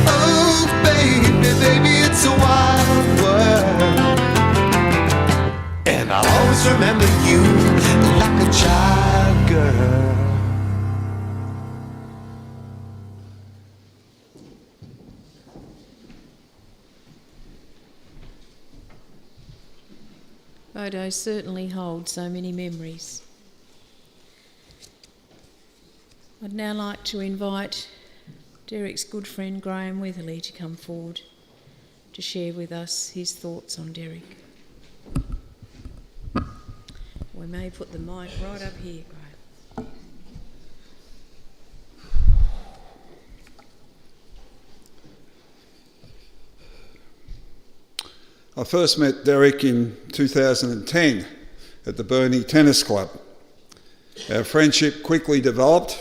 Speaker 9: Oh baby, baby, it's a wild world, and I'll always remember you like a child girl.
Speaker 4: Photos certainly hold so many memories. I'd now like to invite Derek's good friend Graham Weatherly to come forward to share with us his thoughts on Derek. We may put the mic right up here, Graham.
Speaker 10: I first met Derek in 2010 at the Burnie Tennis Club. Our friendship quickly developed,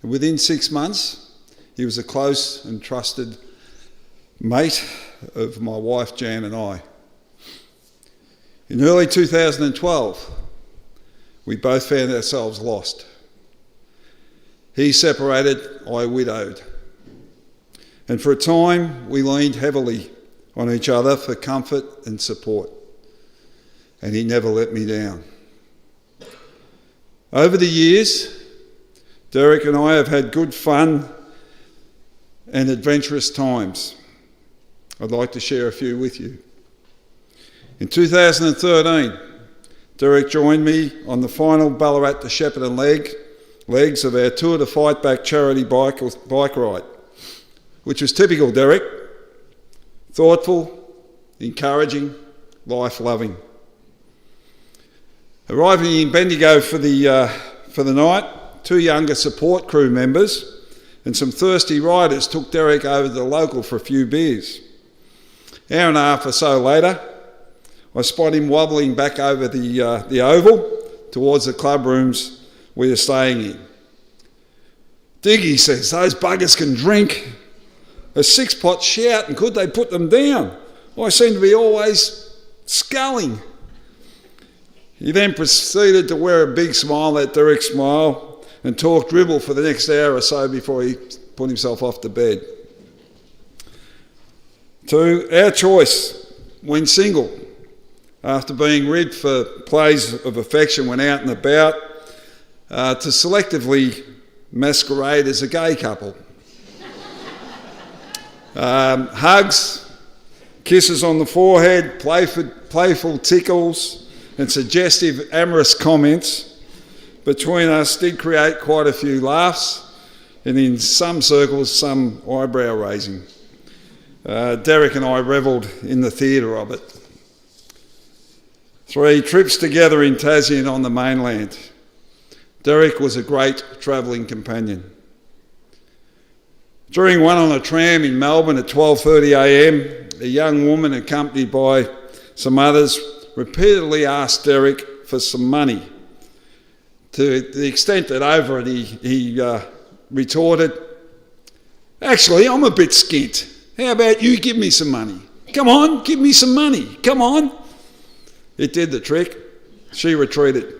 Speaker 10: and within 6 months he was a close and trusted mate of my wife Jan and I. In early 2012 we both found ourselves lost. He separated, I widowed, and for a time we leaned heavily on each other for comfort and support, and he never let me down. Over the years, Derek and I have had good fun and adventurous times. I'd like to share a few with you. In 2013, Derek joined me on the final Ballarat to Shepparton legs of our Tour to Fight Back charity bike ride, which was typical Derek. Thoughtful, encouraging, life-loving. Arriving in Bendigo for the night, 2 younger support crew members and some thirsty riders took Derek over to the local for a few beers. Hour and a half or so later, I spot him wobbling back over the oval towards the club rooms we were staying in. Diggy says, "Those buggers can drink. A 6-pot shout, and could they put them down? I seem to be always sculling." He then proceeded to wear a big smile, that Derek smile, and talk dribble for the next hour or so before he put himself off to bed. 2, our choice when single, after being rid for plays of affection when out and about, to selectively masquerade as a gay couple. Hugs, kisses on the forehead, playful tickles and suggestive amorous comments between us did create quite a few laughs, and in some circles some eyebrow raising. Derek and I revelled in the theatre of it. 3, trips together in Tassie and on the mainland. Derek was a great travelling companion. During one on a tram in Melbourne at 12:30 a.m, a young woman accompanied by some others repeatedly asked Derek for some money, to the extent that over it he retorted, "Actually, I'm a bit skint. How about you give me some money? Come on, give me some money, come on." It did the trick. She retreated.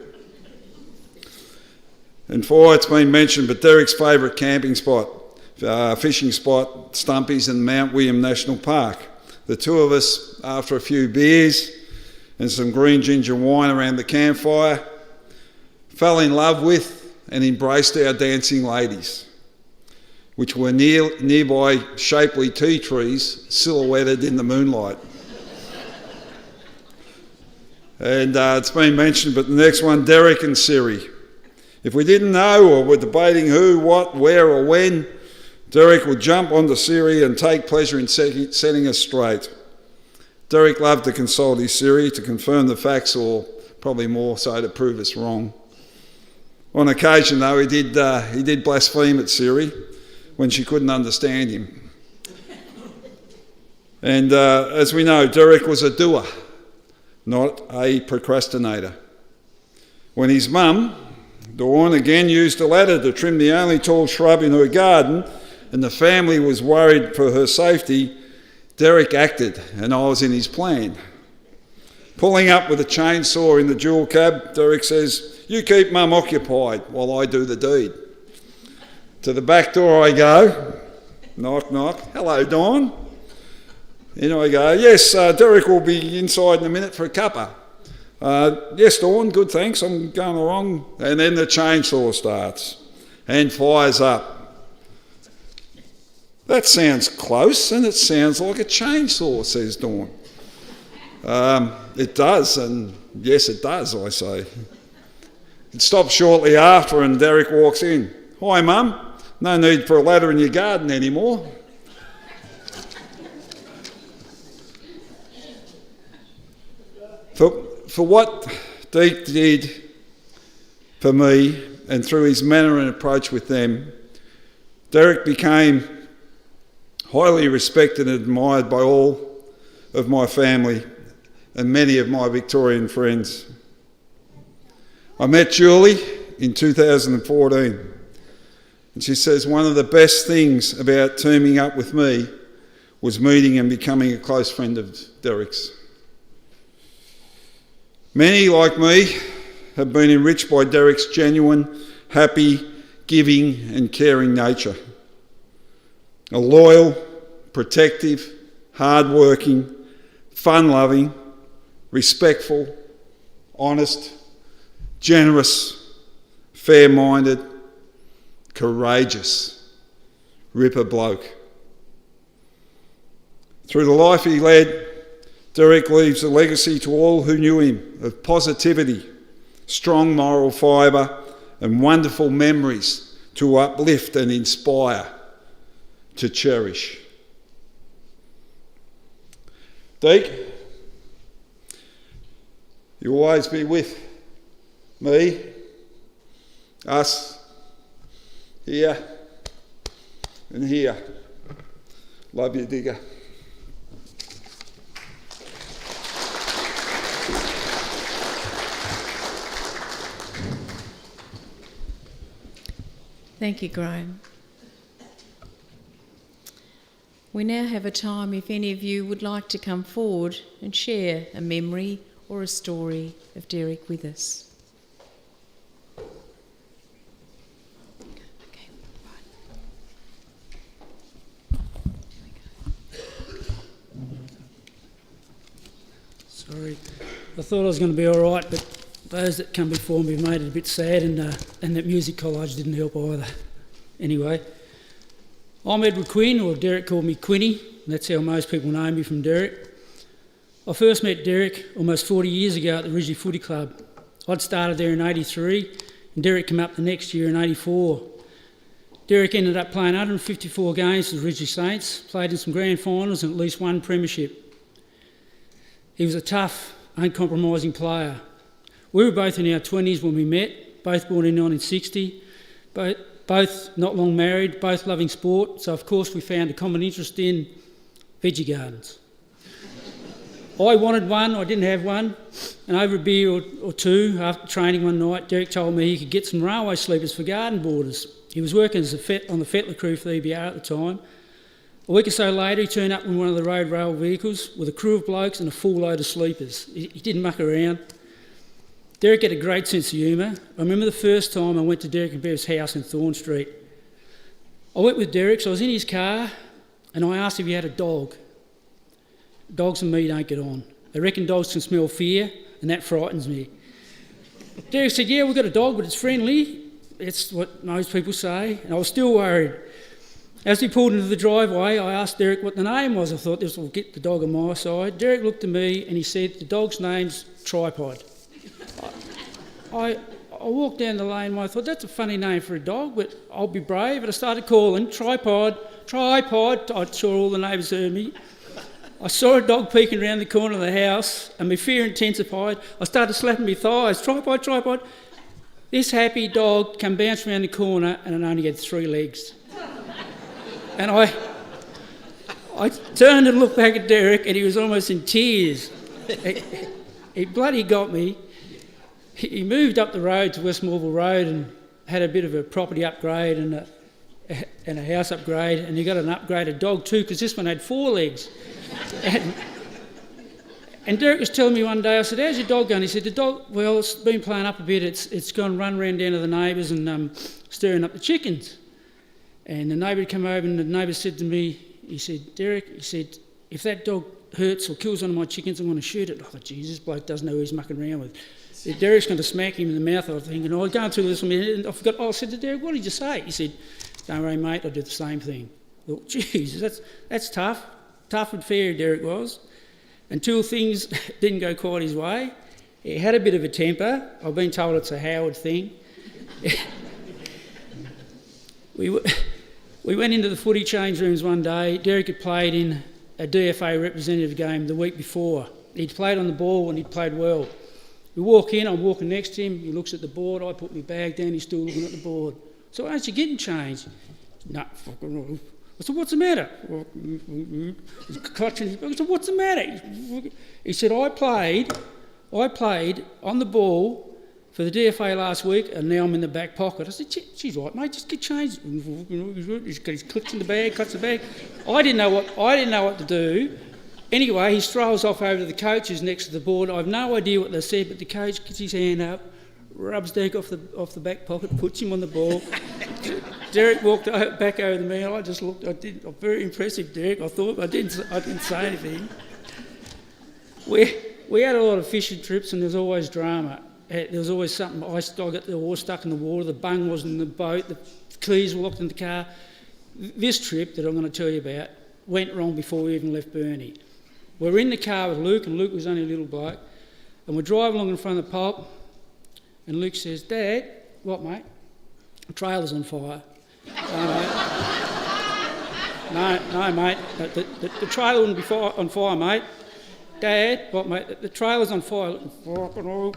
Speaker 10: And 4, it's been mentioned, but Derek's favourite camping spot, fishing spot, Stumpy's in Mount William National Park. The 2 of us, after a few beers and some green ginger wine around the campfire, fell in love with and embraced our dancing ladies, which were nearby shapely tea trees silhouetted in the moonlight. And it's been mentioned, but the next one, Derek and Siri. If we didn't know or were debating who, what, where or when, Derek would jump onto Siri and take pleasure in setting us straight. Derek loved to consult his Siri to confirm the facts, or probably more so to prove us wrong. On occasion though, he did blaspheme at Siri when she couldn't understand him. And as we know, Derek was a doer, not a procrastinator. When his mum, Dawn, again used a ladder to trim the only tall shrub in her garden, and the family was worried for her safety, Derek acted, and I was in his plan. Pulling up with a chainsaw in the dual cab, Derek says, "You keep Mum occupied while I do the deed." To the back door I go, knock, knock, "Hello, Dawn." In I go, "Yes, Derek will be inside in a minute for a cuppa." "Yes, Dawn, good, thanks, I'm going along." And then the chainsaw starts and fires up. "That sounds close and it sounds like a chainsaw," says Dawn. "It does, and yes it does," I say. It stops shortly after and Derek walks in. "Hi Mum, no need for a ladder in your garden anymore." For what Deke did for me, and through his manner and approach with them, Derek became highly respected and admired by all of my family and many of my Victorian friends. I met Julie in 2014, and she says one of the best things about teaming up with me was meeting and becoming a close friend of Derek's. Many, like me, have been enriched by Derek's genuine, happy, giving and caring nature. A loyal, protective, hard-working, fun-loving, respectful, honest, generous, fair-minded, courageous, ripper bloke. Through the life he led, Derek leaves a legacy to all who knew him of positivity, strong moral fibre and wonderful memories to uplift and inspire, to cherish. Deke, you'll always be with me, us, here and here. Love you, Digger.
Speaker 4: Thank you, Graham. We now have a time if any of you would like to come forward and share a memory or a story of Derek with us.
Speaker 11: Sorry, I thought I was going to be all right, but those that come before me made it a bit sad, and that music college didn't help either. Anyway, I'm Edward Quinn, or Derek called me Quinny. That's how most people know me from Derek. I first met Derek almost 40 years ago at the Ridgley Footy Club. I'd started there in 83, and Derek came up the next year in 84. Derek ended up playing 154 games for the Ridgley Saints, played in some grand finals and at least one premiership. He was a tough, uncompromising player. We were both in our 20s when we met, both born in 1960, both not long married, both loving sport, so of course we found a common interest in veggie gardens. I wanted one, I didn't have one, and over a beer or two after training one night, Derek told me he could get some railway sleepers for garden borders. He was working as on the Fettler crew for the EBR at the time. A week or so later, he turned up in one of the road rail vehicles with a crew of blokes and a full load of sleepers. He didn't muck around. Derek had a great sense of humour. I remember the first time I went to Derek and Bev's house in Thorn Street. I went with Derek, so I was in his car, and I asked if he had a dog. Dogs and me don't get on. They reckon dogs can smell fear, and that frightens me. Derek said, "Yeah, we've got a dog, but it's friendly." It's what most people say, and I was still worried. As we pulled into the driveway, I asked Derek what the name was. I thought this will get the dog on my side. Derek looked at me and he said, "The dog's name's Tripod." I walked down the lane and I thought, that's a funny name for a dog, but I'll be brave. And I started calling, Tripod, Tripod. I'm sure all the neighbours heard me. I saw a dog peeking around the corner of the house and my fear intensified. I started slapping my thighs, Tripod, Tripod. This happy dog come bounce around the corner and it only had 3 legs. And I turned and looked back at Derek and he was almost in tears. He bloody got me. He moved up the road to West Morville Road and had a bit of a property upgrade and a house upgrade, and he got an upgraded dog too because this one had 4 legs. And Derek was telling me one day, I said, how's your dog going? He said, the dog, well, it's been playing up a bit. It's gone run round down to the neighbours and stirring up the chickens. And the neighbour came over and the neighbour said to me, he said, Derek, he said, if that dog hurts or kills one of my chickens, I'm going to shoot it. I thought, Jesus, this bloke doesn't know who he's mucking around with. Derek's going to smack him in the mouth. I was thinking, I was going through this and I forgot. I said to Derek, what did you say? He said, don't worry, mate, I did the same thing. I thought, Jesus, that's tough. Tough and fair, Derek was. Until things didn't go quite his way. He had a bit of a temper. I've been told it's a Howard thing. We went into the footy change rooms one day. Derek had played in a DFA representative game the week before. He'd played on the ball and he'd played well. We walk in, I'm walking next to him, he looks at the board, I put my bag down, he's still looking at the board. So, aren't you getting changed? No, fucking wrong. I said, what's the matter? He's clutching. I said, what's the matter? He said, I played on the ball for the DFA last week and now I'm in the back pocket. I said, she's right, mate, just get changed. He's clutching the bag, cuts the bag. I didn't know what to do. Anyway, he strolls off over to the coaches next to the board. I have no idea what they said, but the coach gets his hand up, rubs Derek off the back pocket, puts him on the ball. Derek walked back over to me and I just looked. I'm very impressive, Derek. I thought I didn't say anything. We had a lot of fishing trips and there was always drama. There was always something. I got the oar stuck in the water, the bung wasn't in the boat, the keys were locked in the car. This trip that I'm going to tell you about went wrong before we even left Burnie. We're in the car with Luke, and Luke was only a little bloke, and we're driving along in front of the pulp, and Luke says, Dad, what, mate? The trailer's on fire. No, mate. The trailer wouldn't be on fire, mate. Dad, what, mate? The trailer's on fire.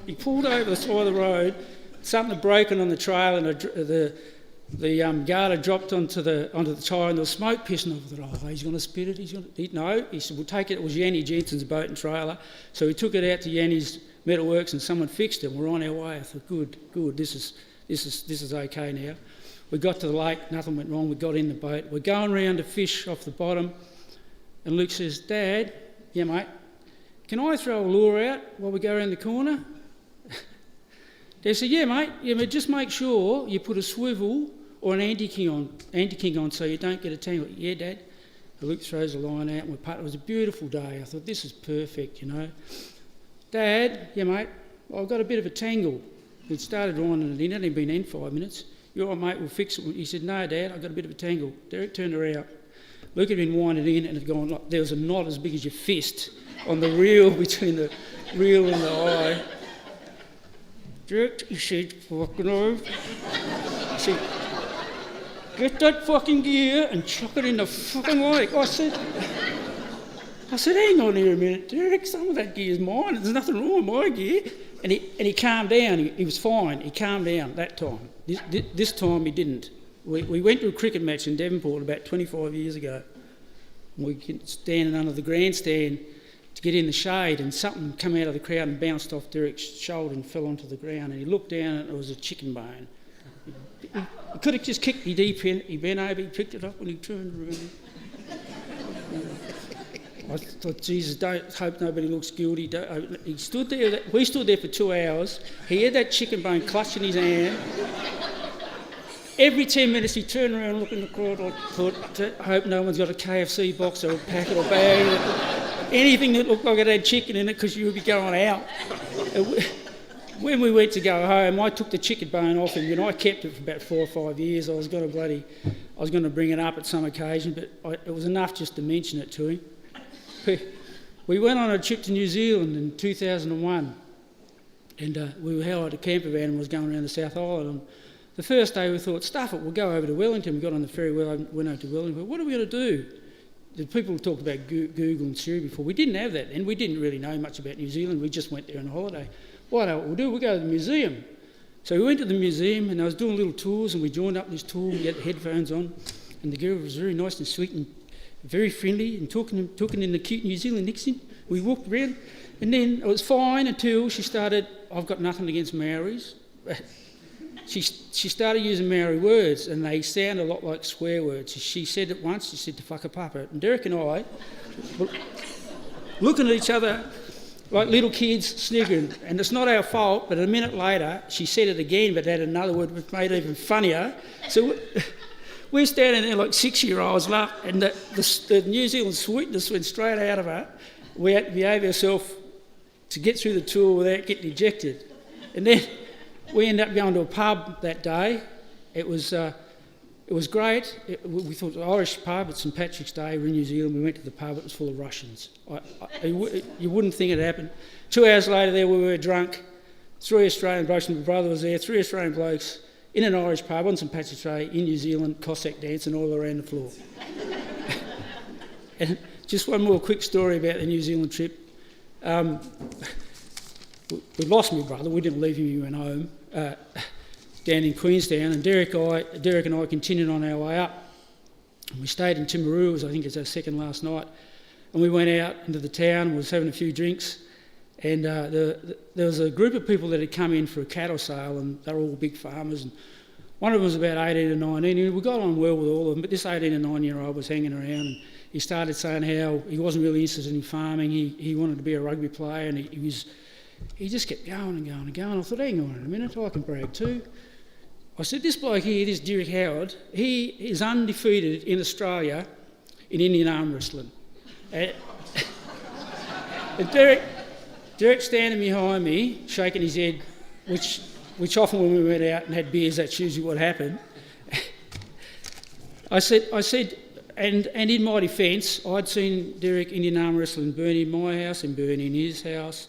Speaker 11: He pulled over the side of the road, something had broken on the trailer, and the garter dropped onto the tyre and there was smoke pissing off. I thought, he's going to spit it. No, he said, we'll take it. It was Yanni Jensen's boat and trailer. So we took it out to Yanni's Metalworks and someone fixed it. We're on our way. I thought, good, this is okay now. We got to the lake, nothing went wrong. We got in the boat. We're going round to fish off the bottom. And Luke says, Dad, yeah, mate, can I throw a lure out while we go around the corner? Dad said, yeah, mate, but just make sure you put a swivel or an anti-king on so you don't get a tangle. Yeah, Dad. And Luke throws a line out and we putt. It was a beautiful day. I thought, this is perfect, you know. Dad, yeah, mate, I've got a bit of a tangle. It started winding it in. It hadn't been in 5 minutes. You're all right, mate, we'll fix it. He said, no, Dad, I've got a bit of a tangle. Derek turned her out. Luke had been winding in and had gone, like, there was a knot as big as your fist on the reel between the reel and the eye. Derek, he said, fucking over. He said, get that fucking gear and chuck it in the fucking lake. I said, hang on here a minute, Derek, some of that gear's mine. There's nothing wrong with my gear. And he calmed down. He was fine. He calmed down that time. This time he didn't. We went to a cricket match in Devonport about 25 years ago. We were standing under the grandstand to get in the shade, and something came out of the crowd and bounced off Derek's shoulder and fell onto the ground. And he looked down and it was a chicken bone. He could have just kicked me deep in. He bent over, he picked it up and he turned around. I thought, Jesus, hope nobody looks guilty. He stood there. We stood there for 2 hours. He had that chicken bone clutched in his hand. Every 10 minutes he turned around and looked in the crowd. I thought, I hope no one's got a KFC box or a packet or bag. Anything that looked like it had chicken in it, because you would be going out. When we went to go home, I took the chicken bone off him, and I kept it for about 4 or 5 years. I was going to bring it up at some occasion, but it was enough just to mention it to him. We went on a trip to New Zealand in 2001, And we were held at a camper van and was going around the South Island. And the first day we thought, stuff it, we'll go over to Wellington. We got on the ferry, went over to Wellington. But what are we going to do? The people talked about Google and Siri before. We didn't have that, and we didn't really know much about New Zealand. We just went there on a holiday. Well, I know what we'll do. We'll go to the museum. So we went to the museum, and I was doing little tours, and we joined up this tour. We had the headphones on, and the girl was very nice and sweet and very friendly and talking in the cute New Zealand accent. We walked around, and then it was fine until she started, I've got nothing against Maoris. She started using Maori words, and they sound a lot like swear words. She said it once, she said to whakapapa. And Derek and I were looking at each other like little kids sniggering. And it's not our fault, but a minute later, she said it again, but added another word which made it even funnier. So we're standing there like 6-year-olds laughing, and the New Zealand sweetness went straight out of her. We had to behave ourselves to get through the tour without getting ejected. And then we ended up going to a pub that day. It was great. We thought it was an Irish pub. It's St Patrick's Day. We're in New Zealand. We went to the pub. It was full of Russians. You wouldn't think it happened. 2 hours later, there we were drunk. 3 Australian blokes. My brother was there. 3 Australian blokes in an Irish pub on St Patrick's Day in New Zealand, Cossack dancing all around the floor. And just one more quick story about the New Zealand trip. We lost my brother. We didn't leave him. He went home down in Queenstown, and Derek and I continued on our way up. And we stayed in Timaru. I think it's our second last night, and we went out into the town. We was having a few drinks, and there was a group of people that had come in for a cattle sale, and they were all big farmers. And one of them was about 18 or 19. And we got on well with all of them, but this 18 and 19-year-old was hanging around, and he started saying how he wasn't really interested in farming. He wanted to be a rugby player, and he just kept going and going and going. I thought, hang on a minute, I can brag too. I said, this bloke here, this Derek Howard, he is undefeated in Australia in Indian arm wrestling. And Derek standing behind me, shaking his head, which often when we went out and had beers, that's usually what happened. I said, and in my defence, I'd seen Derek Indian arm wrestling in Burnie in my house, in Burnie in his house,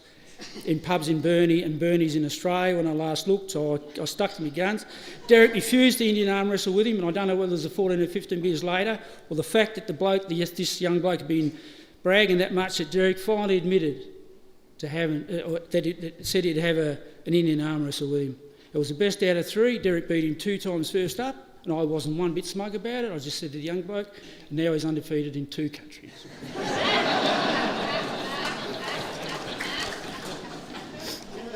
Speaker 11: in pubs in Burnie, and Burnie's in Australia when I last looked, so I stuck to my guns. Derek refused the Indian arm wrestle with him, and I don't know whether it was 14 or 15 beers later, or the fact that this young bloke had been bragging that much that Derek finally admitted to having, said he'd have an Indian arm wrestle with him. It was the best out of 3. Derek beat him 2 times first up, and I wasn't one bit smug about it. I just said to the young bloke, and now he's undefeated in 2 countries.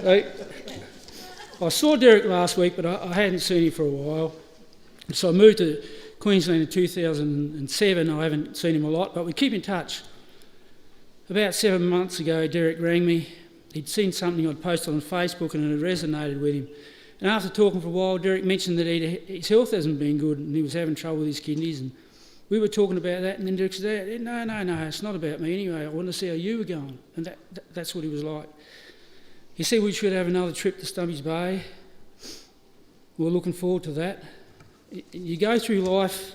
Speaker 11: I saw Derek last week, but I hadn't seen him for a while. So I moved to Queensland in 2007. I haven't seen him a lot, but we keep in touch. About 7 months ago, Derek rang me. He'd seen something I'd posted on Facebook and it had resonated with him. And after talking for a while, Derek mentioned that his health hasn't been good and he was having trouble with his kidneys. And we were talking about that, and then Derek said, no, it's not about me anyway. I want to see how you were going. And that's what he was like. He said we should have another trip to Stumpy's Bay. We're looking forward to that. You go through life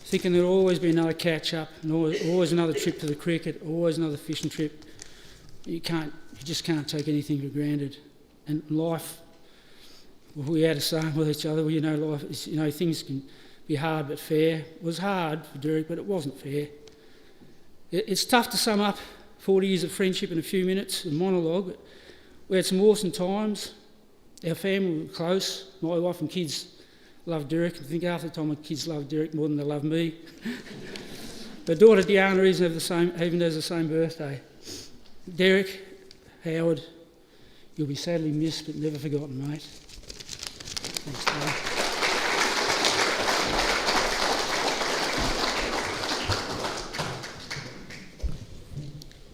Speaker 11: thinking there'll always be another catch-up, and always another trip to the cricket, always another fishing trip. You just can't take anything for granted. And life, we had a saying with each other, life is, things can be hard but fair. It was hard for Derek, but it wasn't fair. It's tough to sum up 40 years of friendship in a few minutes, a monologue. We had some awesome times. Our family were close. My wife and kids loved Derek. I think half the time my kids love Derek more than they love me. My daughter Diana even has the same birthday. Derek, Howard, you'll be sadly missed but never forgotten, mate. Thanks, Dave.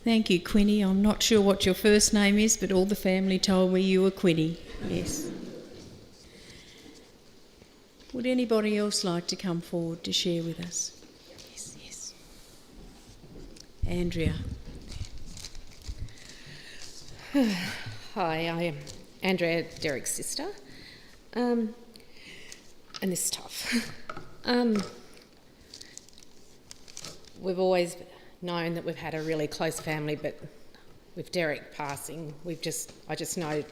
Speaker 4: Thank you, Quinny. I'm not sure what your first name is, but all the family told me you were Quinny. Yes. Would anybody else like to come forward to share with us? Yes. Andrea.
Speaker 12: Hi, I am Andrea, Derek's sister. And this is tough. We've always known that we've had a really close family, but with Derek passing, I just know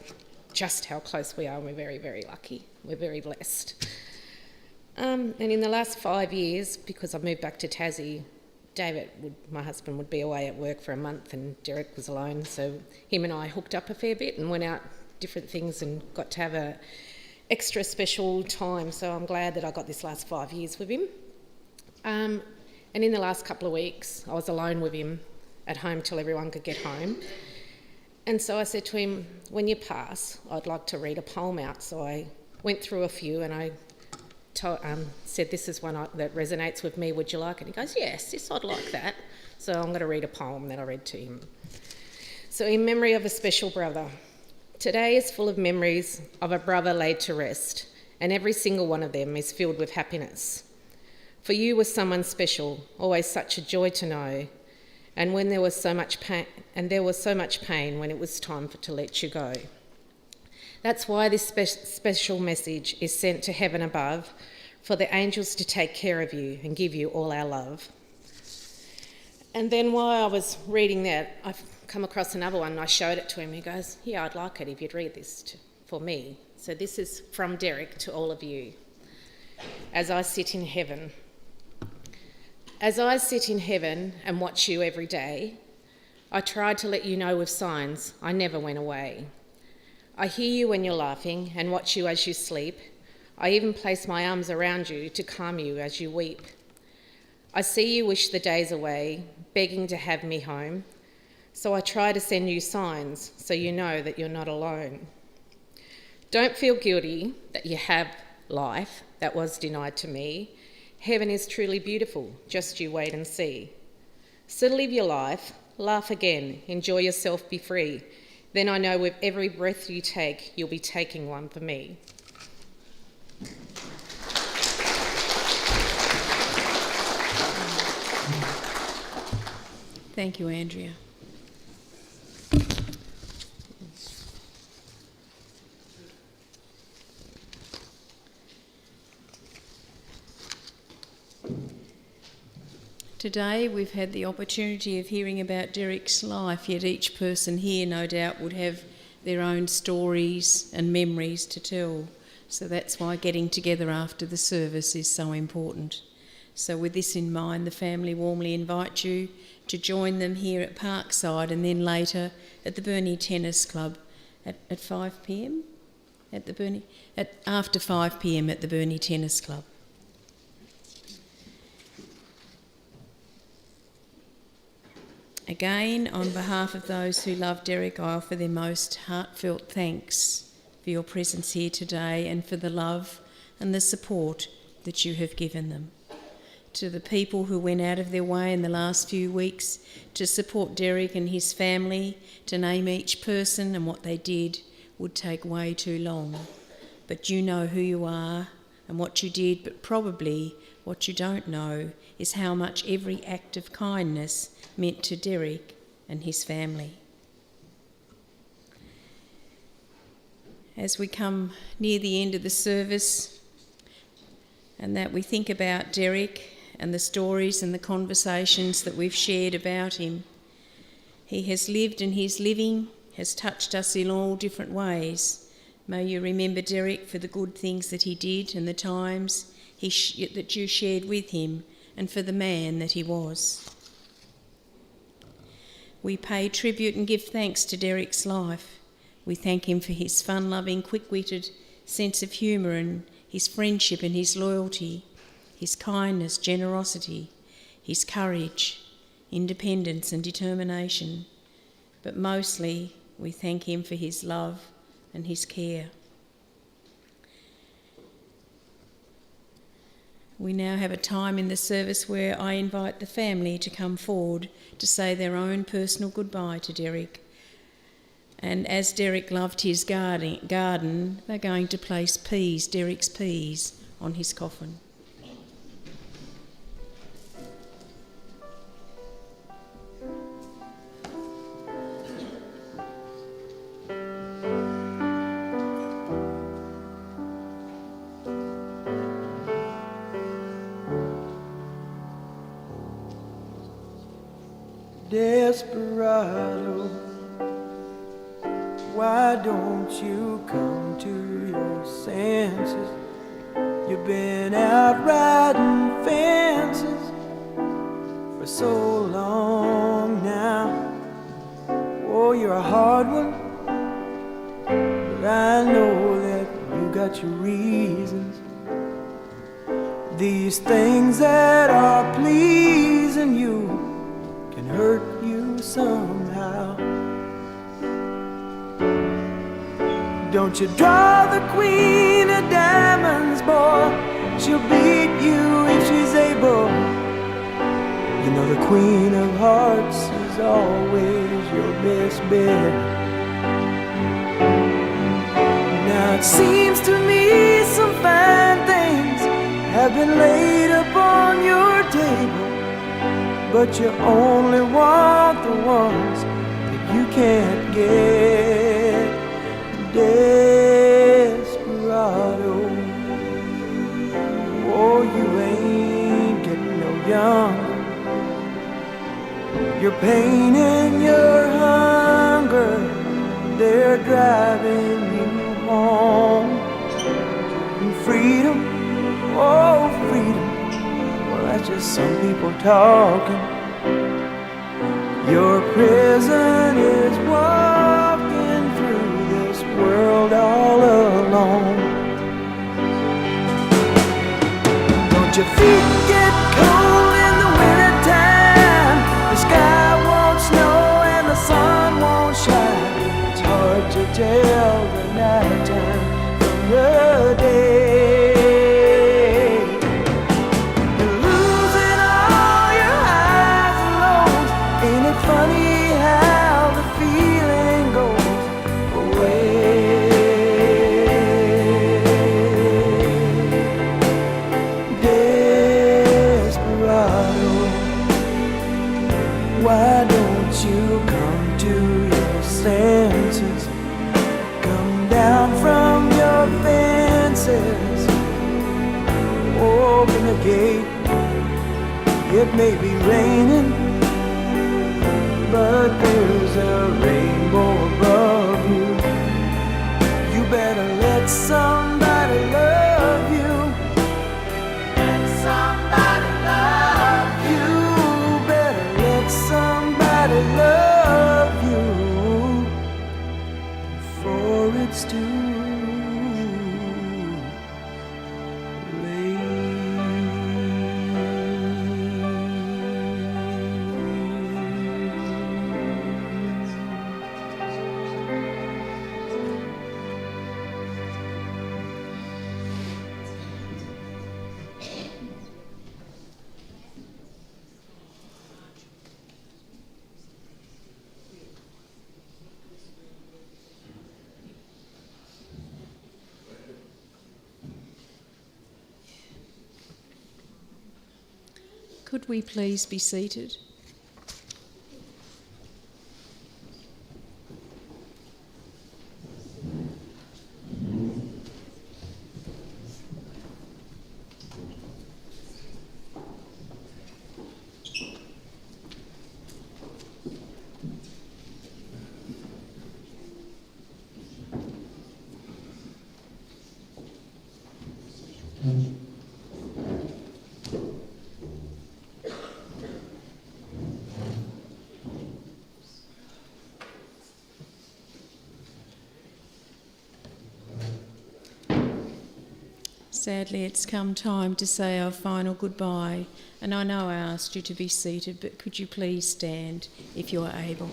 Speaker 12: just how close we are, and we're very, very lucky. We're very blessed. And in the last 5 years, because I moved back to Tassie, my husband, would be away at work for a month and Derek was alone, so him and I hooked up a fair bit and went out different things and got to have a extra special time, so I'm glad that I got this last 5 years with him. And in the last couple of weeks, I was alone with him at home till everyone could get home. And so I said to him, when you pass, I'd like to read a poem out. So I went through a few and I said, this is one that resonates with me, would you like it? And he goes, yes, I'd like that. So I'm going to read a poem that I read to him. So in memory of a special brother. Today is full of memories of a brother laid to rest, and every single one of them is filled with happiness. For you was someone special, always such a joy to know, and when there was so much pain, when it was time to let you go. That's why this special message is sent to heaven above, for the angels to take care of you and give you all our love. And then while I was reading that, I've come across another one and I showed it to him. He goes, yeah, I'd like it if you'd read this for me. So this is from Derek to all of you. As I sit in heaven. As I sit in heaven and watch you every day, I tried to let you know with signs I never went away. I hear you when you're laughing and watch you as you sleep. I even place my arms around you to calm you as you weep. I see you wish the days away, begging to have me home. So I try to send you signs so you know that you're not alone. Don't feel guilty that you have life that was denied to me. Heaven is truly beautiful, just you wait and see. So live your life, laugh again, enjoy yourself, be free. Then I know with every breath you take, you'll be taking one for me.
Speaker 4: Thank you, Andrea. Today we've had the opportunity of hearing about Derek's life, yet each person here no doubt would have their own stories and memories to tell. So that's why getting together after the service is so important. So with this in mind, the family warmly invite you to join them here at Parkside and then later at the Burnie Tennis Club at 5 p.m? After 5 p.m. at the Burnie Tennis Club. Again, on behalf of those who love Derek, I offer their most heartfelt thanks for your presence here today and for the love and the support that you have given them. To the people who went out of their way in the last few weeks to support Derek and his family, to name each person and what they did would take way too long. But you know who you are and what you did, but probably what you don't know is how much every act of kindness meant to Derek and his family. As we come near the end of the service, and that we think about Derek and the stories and the conversations that we've shared about him. He has lived and his living has touched us in all different ways. May you remember Derek for the good things that he did and the times that you shared with him, and for the man that he was. We pay tribute and give thanks to Derek's life. We thank him for his fun-loving, quick-witted sense of humour and his friendship and his loyalty, his kindness, generosity, his courage, independence and determination. But mostly, we thank him for his love and his care. We now have a time in the service where I invite the family to come forward to say their own personal goodbye to Derek. And as Derek loved his garden, they're going to place Derek's peas, on his coffin.
Speaker 13: Desperado, why don't you come to your senses? You've been out riding fences for so long now. Oh, you're a hard one, but I know that you got your reasons. These things that are pleasing you can hurt you somehow. Don't you draw the queen of diamonds, boy. She'll beat you if she's able. You know the queen of hearts is always your best bet. Now it seems to me some fine things have been laid upon your table, but you only want the ones that you can't get. Desperado, oh, you ain't getting no younger. Your pain and your hunger, they're driving you home. And freedom, oh freedom, well that's just some people talking. Your prison is walking through this world all alone. Don't your feet get cold in the wintertime? The sky won't snow and the sun won't shine. It's hard to tell the nighttime from the day. You're losing all your highs and lows. Ain't it funny how the feeling goes away? Desperado, why don't you come to your senses? Come down from your fences. Open the gate. It may be raining, but there's a rainbow above you. You better let somebody love you. Let somebody love you. Better let somebody love you before it's too
Speaker 4: Could we please be seated? Sadly, it's come time to say our final goodbye, and I know I asked you to be seated, but could you please stand if you are able?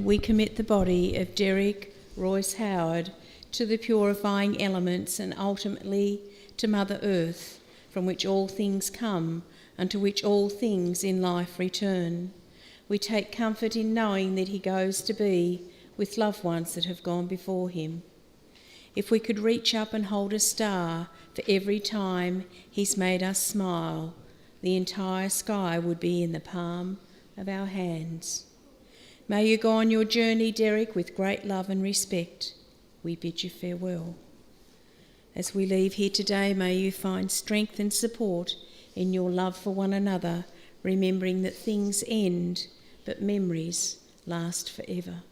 Speaker 4: We commit the body of Derek Royce Howard to the purifying elements and ultimately to Mother Earth, from which all things come and to which all things in life return. We take comfort in knowing that he goes to be with loved ones that have gone before him. If we could reach up and hold a star for every time he's made us smile, the entire sky would be in the palm of our hands. May you go on your journey, Derek, with great love and respect. We bid you farewell. As we leave here today, may you find strength and support in your love for one another, remembering that things end, but memories last forever.